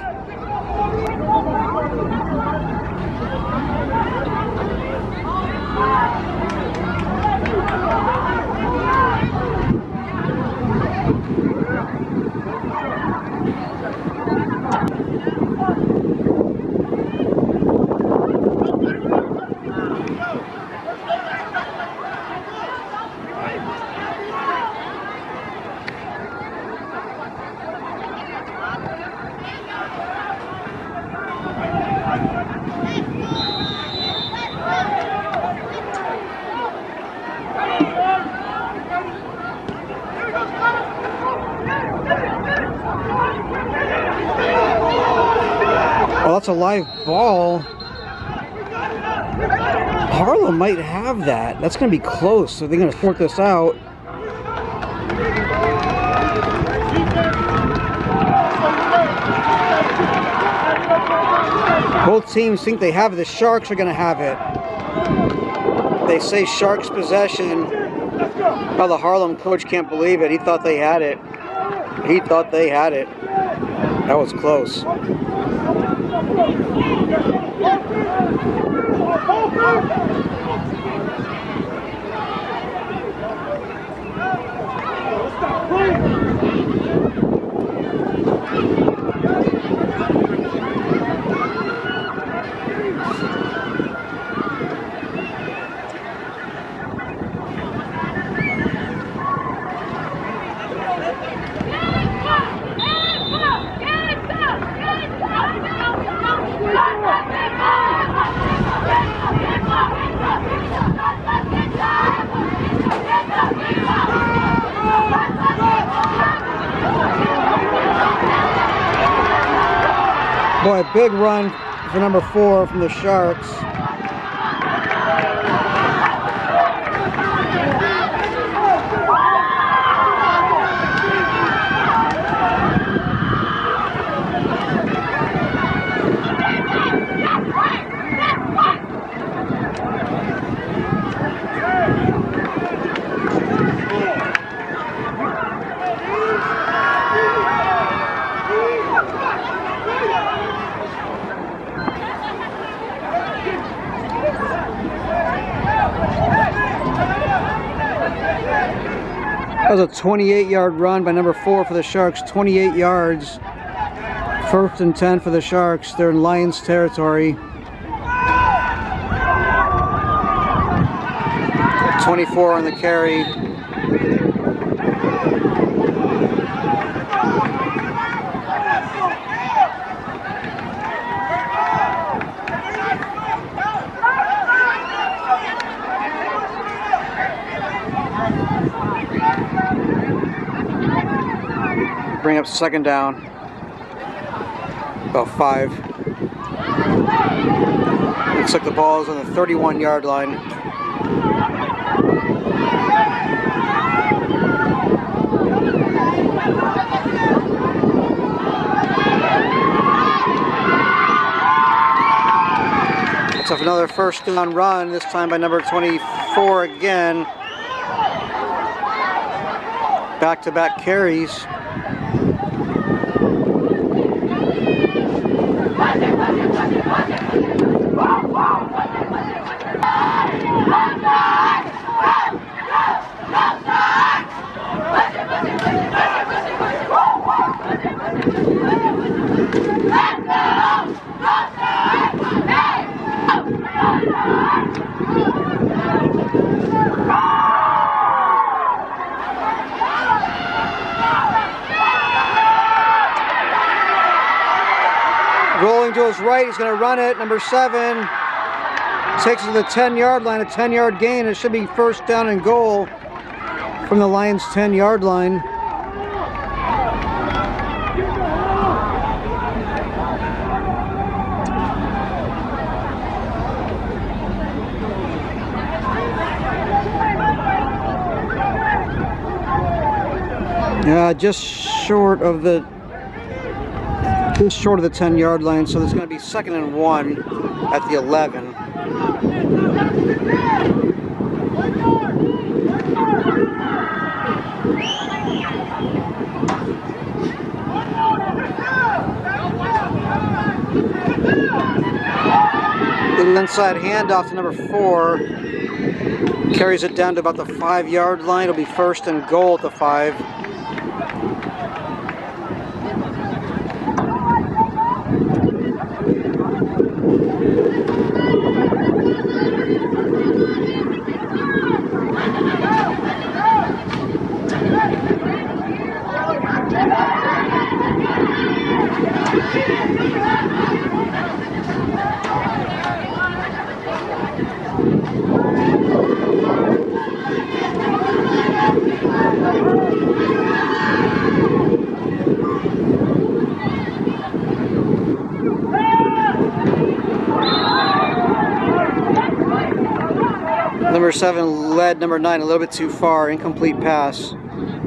Well, that's a live ball. Harlem might have that. That's going to be close, so they're going to sort this out. Both teams think they have it. The Sharks are going to have it. They say Sharks possession. Oh, the Harlem coach can't believe it. He thought they had it. He thought they had it. That was close. Boy, big run for number 4 from the Sharks. That was a 28-yard run by number 4 for the Sharks. 28 yards. 1st and 10 for the Sharks. They're in Lions territory. 24 on the carry. Bring up 2nd down. About 5. Looks like the ball is on the 31-yard line. Let's have another 1st down run, this time by number 24 again. Back-to-back carries. Rolling to his right, he's going to run it. Number 7 takes it to the 10-yard line, a 10-yard gain. It should be 1st down and goal from the Lions' 10-yard line. Just short of the 10-yard line, so there's going to be 2nd and 1 at the 11. Little inside handoff to number 4. Carries it down to about the 5-yard line. It'll be 1st and goal at the 5. Number 7 led number 9 a little bit too far. Incomplete pass.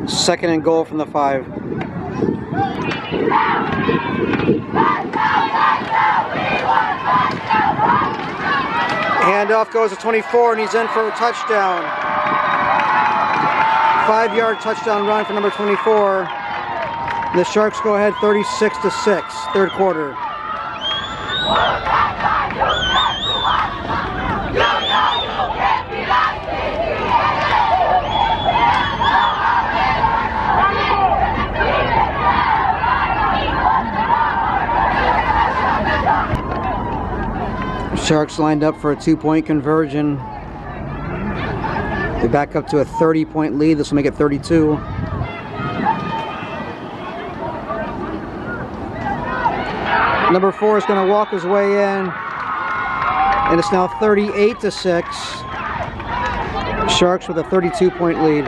2nd and goal from the 5. Handoff goes to 24 and he's in for a touchdown. 5-yard touchdown run for number 24. The Sharks go ahead 36-6, 3rd quarter. Sharks lined up for a 2-point conversion. They back up to a 30-point lead. This will make it 32. Number 4 is going to walk his way in, and it's now 38-6. Sharks with a 32-point lead.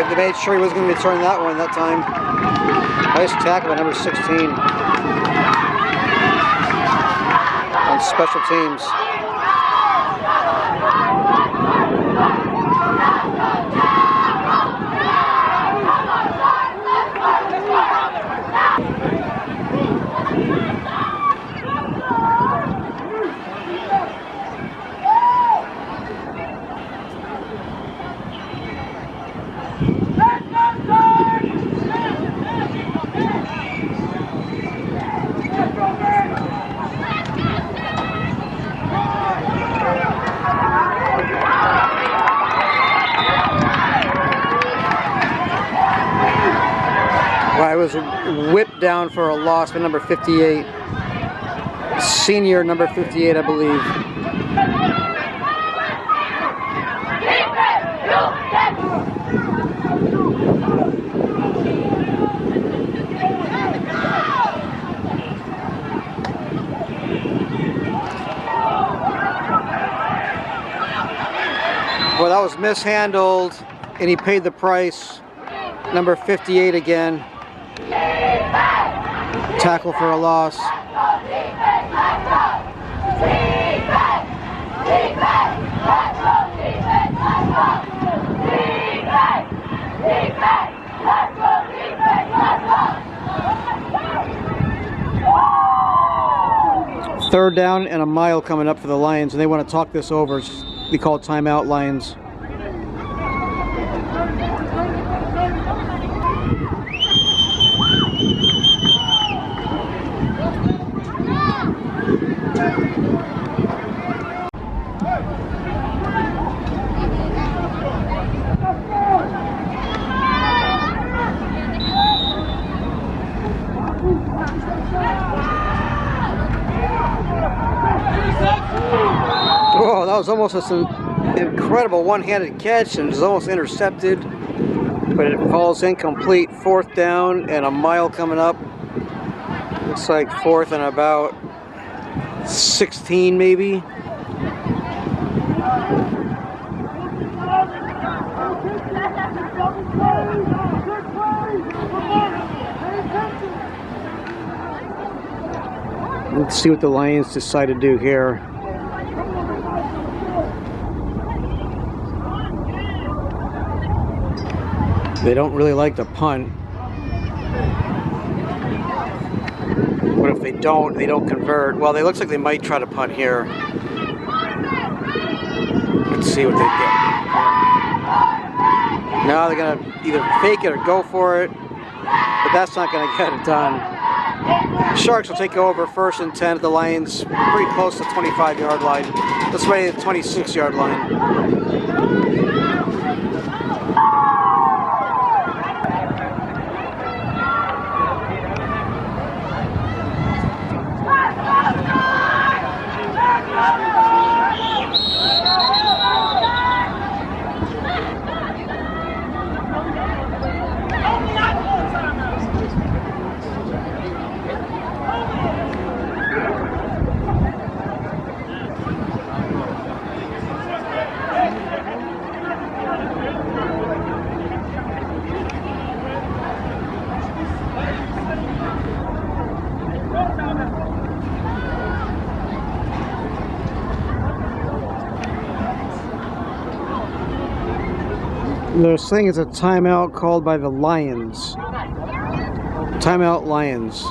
They made sure he wasn't going to return that one that time. Nice tackle by number 16 on special teams. I was whipped down for a loss by number 58. Senior number 58, I believe. Well, that was mishandled, and he paid the price. Number 58 again. Tackle for a loss. Third down and a mile coming up for the Lions, and they want to talk this over. They call it timeout, Lions. Oh, that was almost an incredible one-handed catch, and it was almost intercepted, but it falls incomplete. Fourth down and a mile coming up. Looks like fourth and about 16 maybe. Let's see what the Lions decide to do here. They don't really like to punt. What if they don't convert? Well, it looks like they might try to punt here. Let's see what they get. Now they're gonna either fake it or go for it, but that's not gonna get it done. Sharks will take over 1st and 10 at the Lions, pretty close to the 25-yard line. This way, the 26-yard line. They're saying it's a timeout called by the Lions. Timeout Lions.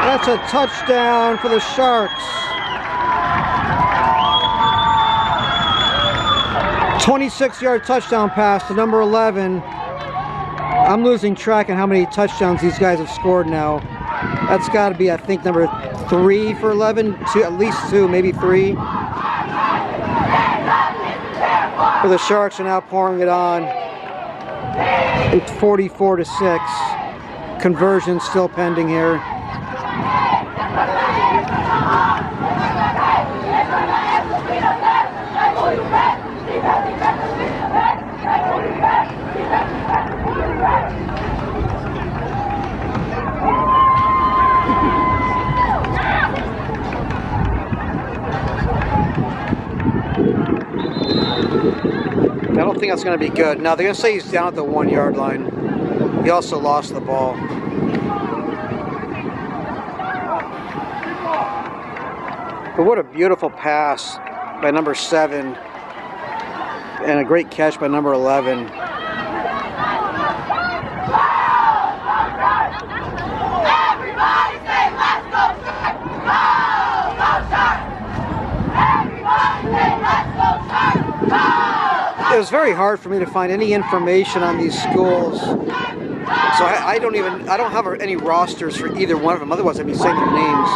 That's a touchdown for the Sharks. 26-yard touchdown pass to number 11. I'm losing track on how many touchdowns these guys have scored now. That's got to be, I think, number 3 for 11. At least 2, maybe 3. For the Sharks are now pouring it on. It's 44-6. Conversion still pending here. I don't think that's going to be good. Now they're going to say he's down at the 1-yard line. He also lost the ball. But what a beautiful pass by number 7 and a great catch by number 11. Everybody say, let's go Sharks! Go! Go Sharks! Everybody say, let's go Sharks! Go! It was very hard for me to find any information on these schools. So I don't have any rosters for either one of them. Otherwise I'd be saying their names.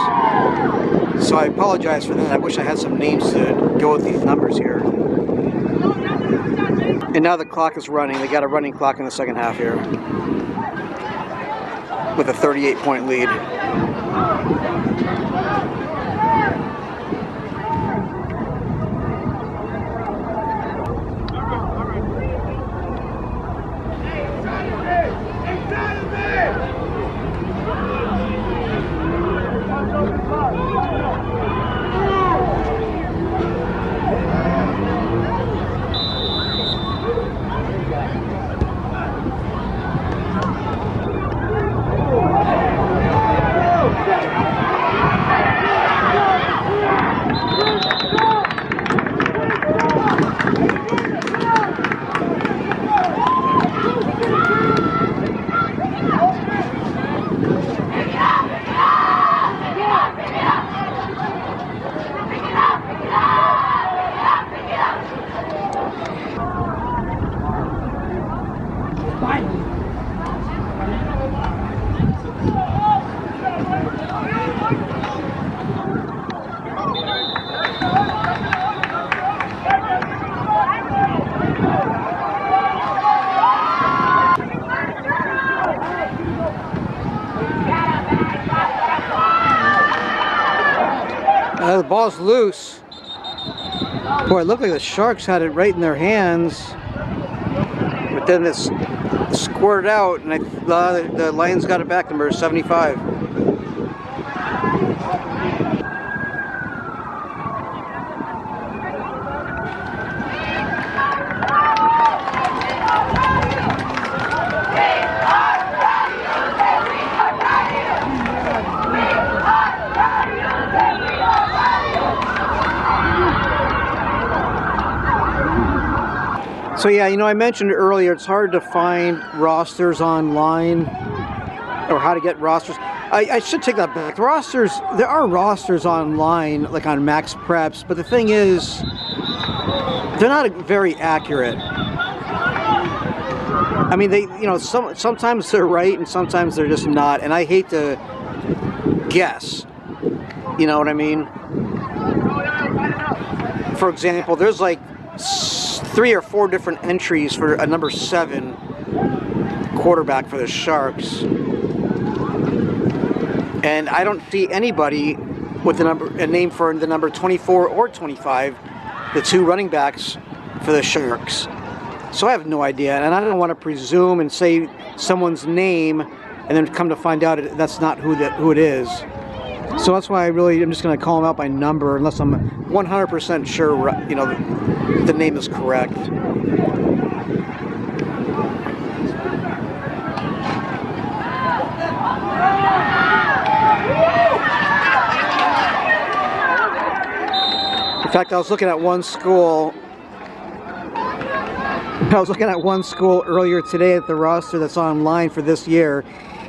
So I apologize for that. I wish I had some names to go with these numbers here. And now the clock is running. They got a running clock in the second half here. With a 38-point lead. The ball's loose. Boy, it looked like the Sharks had it right in their hands. But then it's squirted out, and the Lions got it back, number 75. So yeah, you know, I mentioned earlier it's hard to find rosters online or how to get rosters. I should take that back. There are rosters online, like on Max Preps, but the thing is, they're not very accurate. I mean, sometimes they're right and sometimes they're just not, and I hate to guess. You know what I mean? For example, there's like 3 or 4 different entries for a number 7 quarterback for the Sharks, and I don't see anybody with a name for the number 24 or 25, the 2 running backs for the Sharks. So I have no idea, and I don't want to presume and say someone's name and then come to find out that's not who it is. So that's why I'm just going to call them out by number unless I'm 100% sure, you know, the name is correct. fact, I was looking at one school. Earlier today at the roster that's online for this year,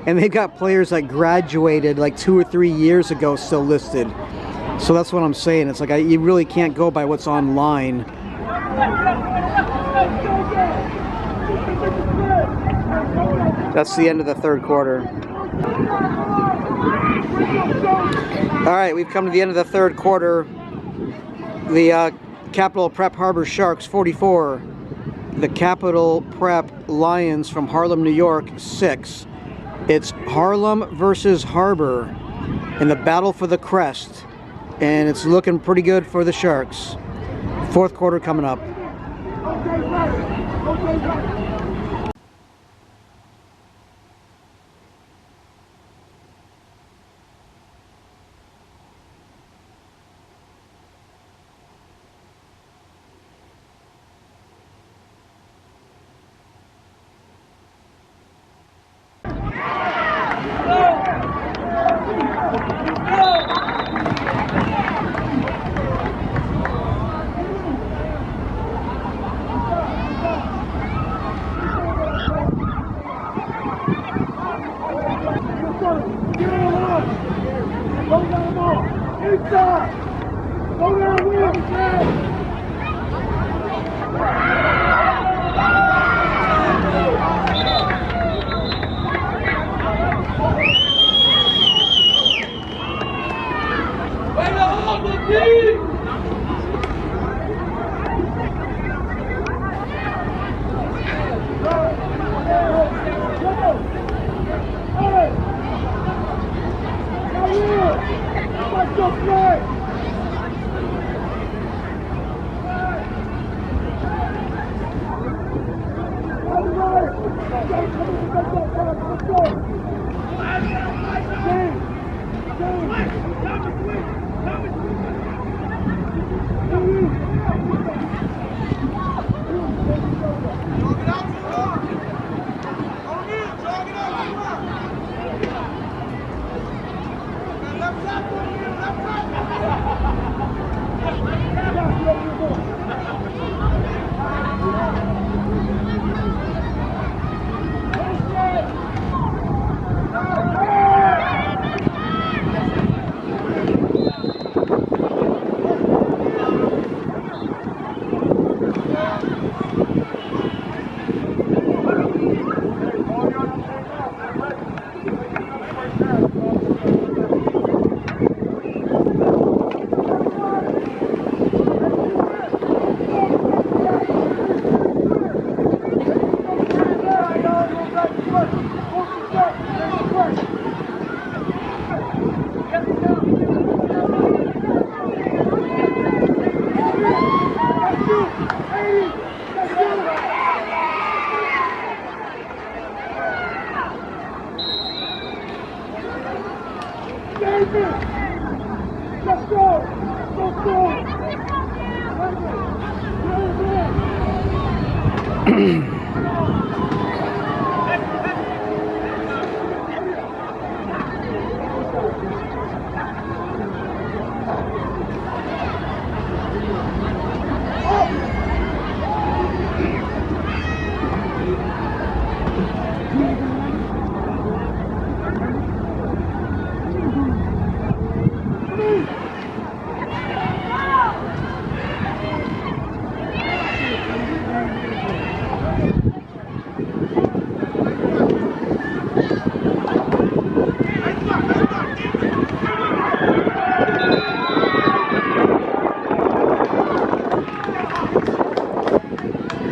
and they've got players that graduated like 2 or 3 years ago still listed. So that's what I'm saying. It's like you really can't go by what's online. That's the end of the third quarter. All right, we've come to the end of the third quarter. The Capital Prep Harbor Sharks 44. The Capital Prep Lions from Harlem, New York 6. It's Harlem versus Harbor in the battle for the Crest. And it's looking pretty good for the Sharks. Fourth quarter coming up.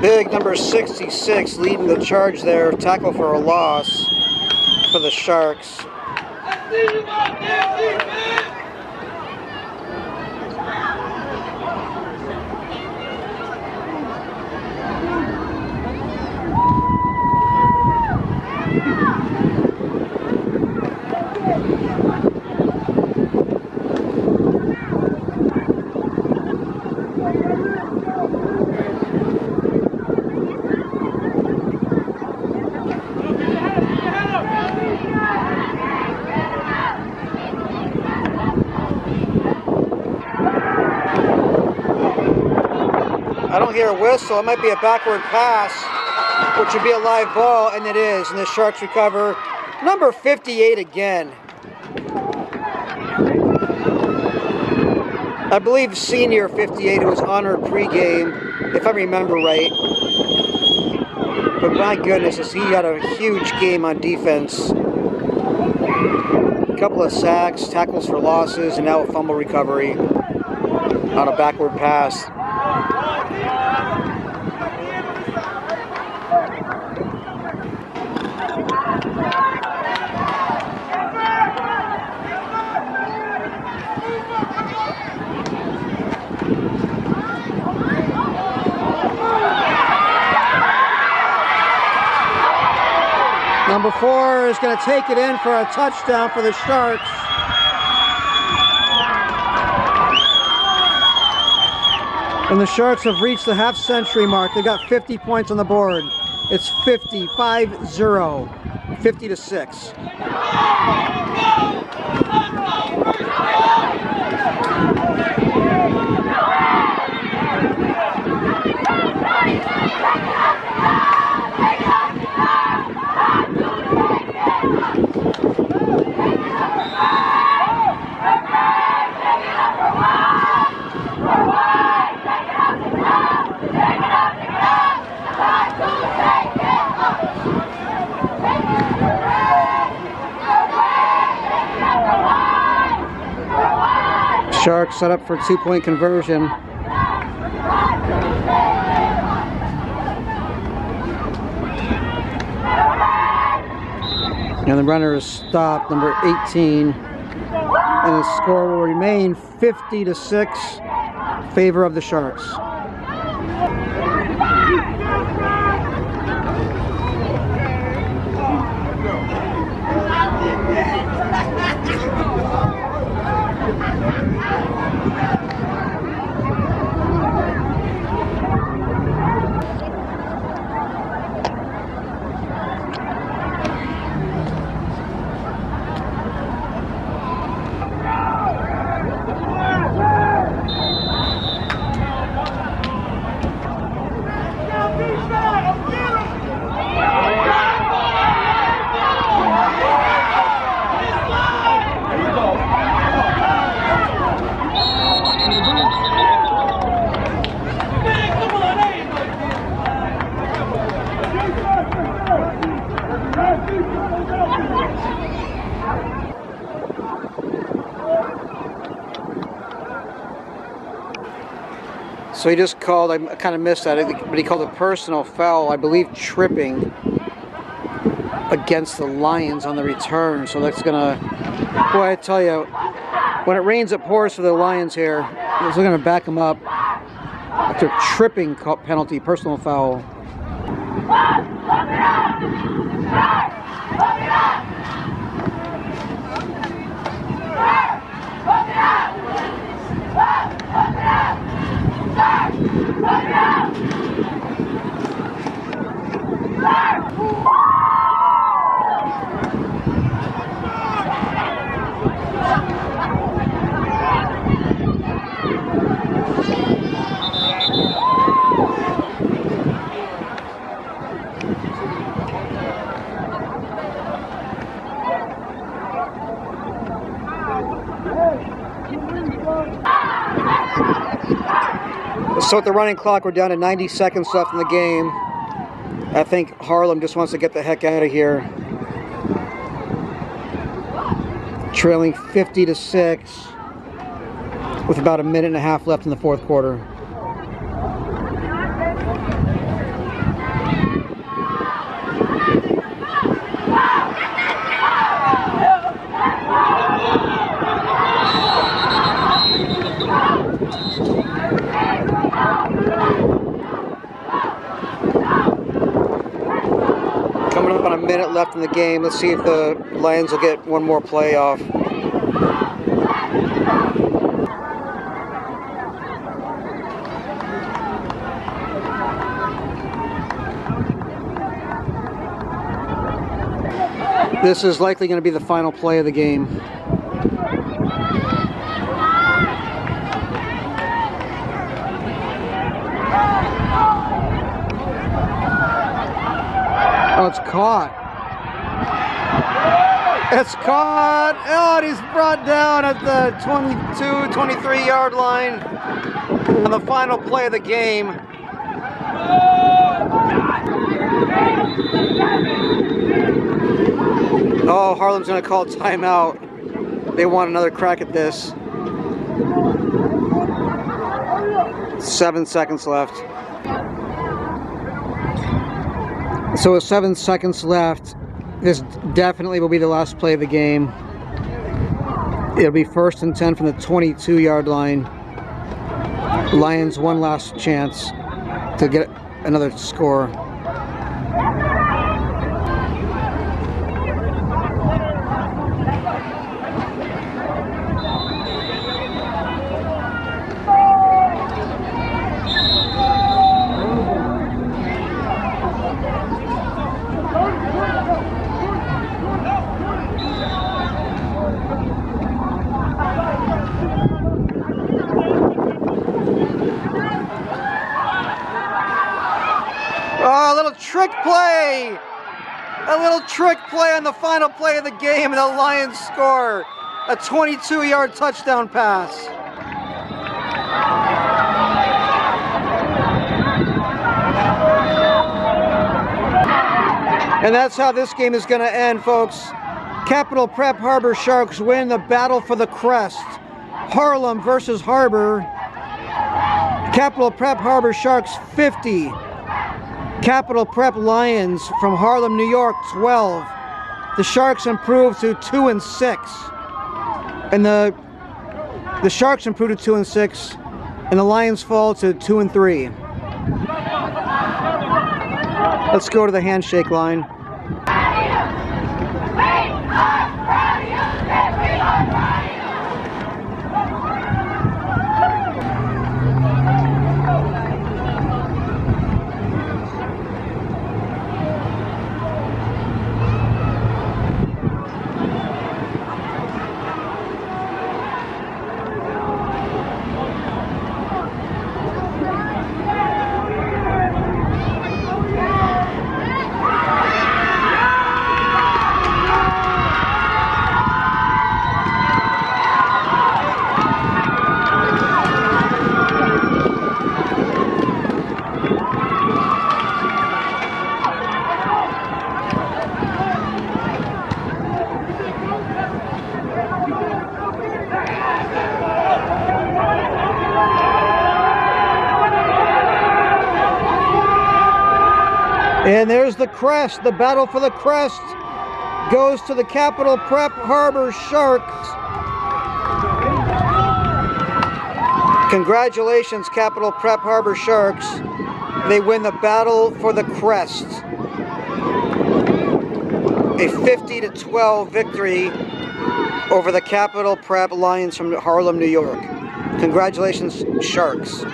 Big number 66 leading the charge there. Tackle for a loss for the Sharks. hear a whistle. It might be a backward pass, which would be a live ball, and it is. And the Sharks recover number 58 again. I believe senior 58 who was honored pregame, if I remember right. But my goodness, he had a huge game on defense. A couple of sacks, tackles for losses, and now a fumble recovery on a backward pass. Number 4 is going to take it in for a touchdown for the Sharks. And the Sharks have reached the half-century mark. They got 50 points on the board. It's 50-5-0, 50-6. Sharks set up for a 2-point conversion. And the runner is stopped, number 18. And the score will remain 50-6, favor of the Sharks. So he just called, I kind of missed that, but he called a personal foul, I believe tripping against the Lions on the return. So that's gonna, boy, I tell you, when it rains it pours for the Lions here. It's gonna back them up after tripping penalty, personal foul. So with the running clock, we're down to 90 seconds left in the game. I think Harlem just wants to get the heck out of here. Trailing 50-6 with about a minute and a half left in the fourth quarter. Coming up on a minute left in the game. Let's see if the Lions will get one more play off. This is likely going to be the final play of the game. Oh, it's caught. It's caught. Oh, and he's brought down at the 22, 23 yard line on the final play of the game. Oh, Harlem's going to call timeout. They want another crack at this. 7 seconds left. So with 7 seconds left, this definitely will be the last play of the game. It'll be 1st and 10 from the 22 yard line. Lions one last chance to get another score. Oh, a little trick play! A little trick play on the final play of the game, and the Lions score a 22-yard touchdown pass. And that's how this game is going to end, folks. Capital Prep Harbor Sharks win the battle for the Crest. Harlem versus Harbor. Capital Prep Harbor Sharks 50. Capital Prep Lions from Harlem, New York 12. The Sharks improved to 2-6. And the Sharks improved to 2-6. And the Lions fall to 2-3. Let's go to the handshake line. And there's the Crest. The battle for the Crest goes to the Capital Prep Harbor Sharks. Congratulations, Capital Prep Harbor Sharks. They win the battle for the Crest. A 50-12 victory over the Capital Prep Lions from Harlem, New York. Congratulations, Sharks.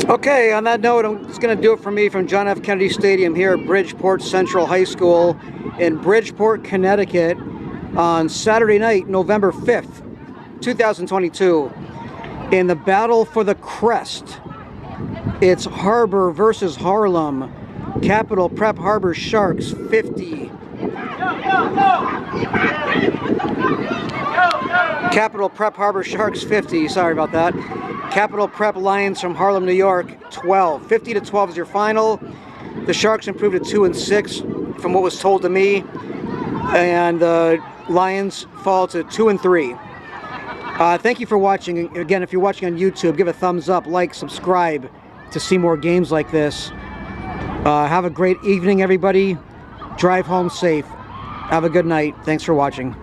Okay, on that note, it's going to do it for me from John F. Kennedy Stadium here at Bridgeport Central High School in Bridgeport, Connecticut on Saturday night, November 5th, 2022. In the battle for the Crest, it's Harbor versus Harlem. Capital Prep Harbor Sharks 50. Capital Prep Harbor Sharks 50, sorry about that. Capital Prep Lions from Harlem, New York 12. 50-12 is your final. The Sharks improved to 2-6 from what was told to me. And the Lions fall to 2-3. Thank you for watching. Again, if you're watching on YouTube, give a thumbs up, like, subscribe to see more games like this. Have a great evening, everybody. Drive home safe. Have a good night. Thanks for watching.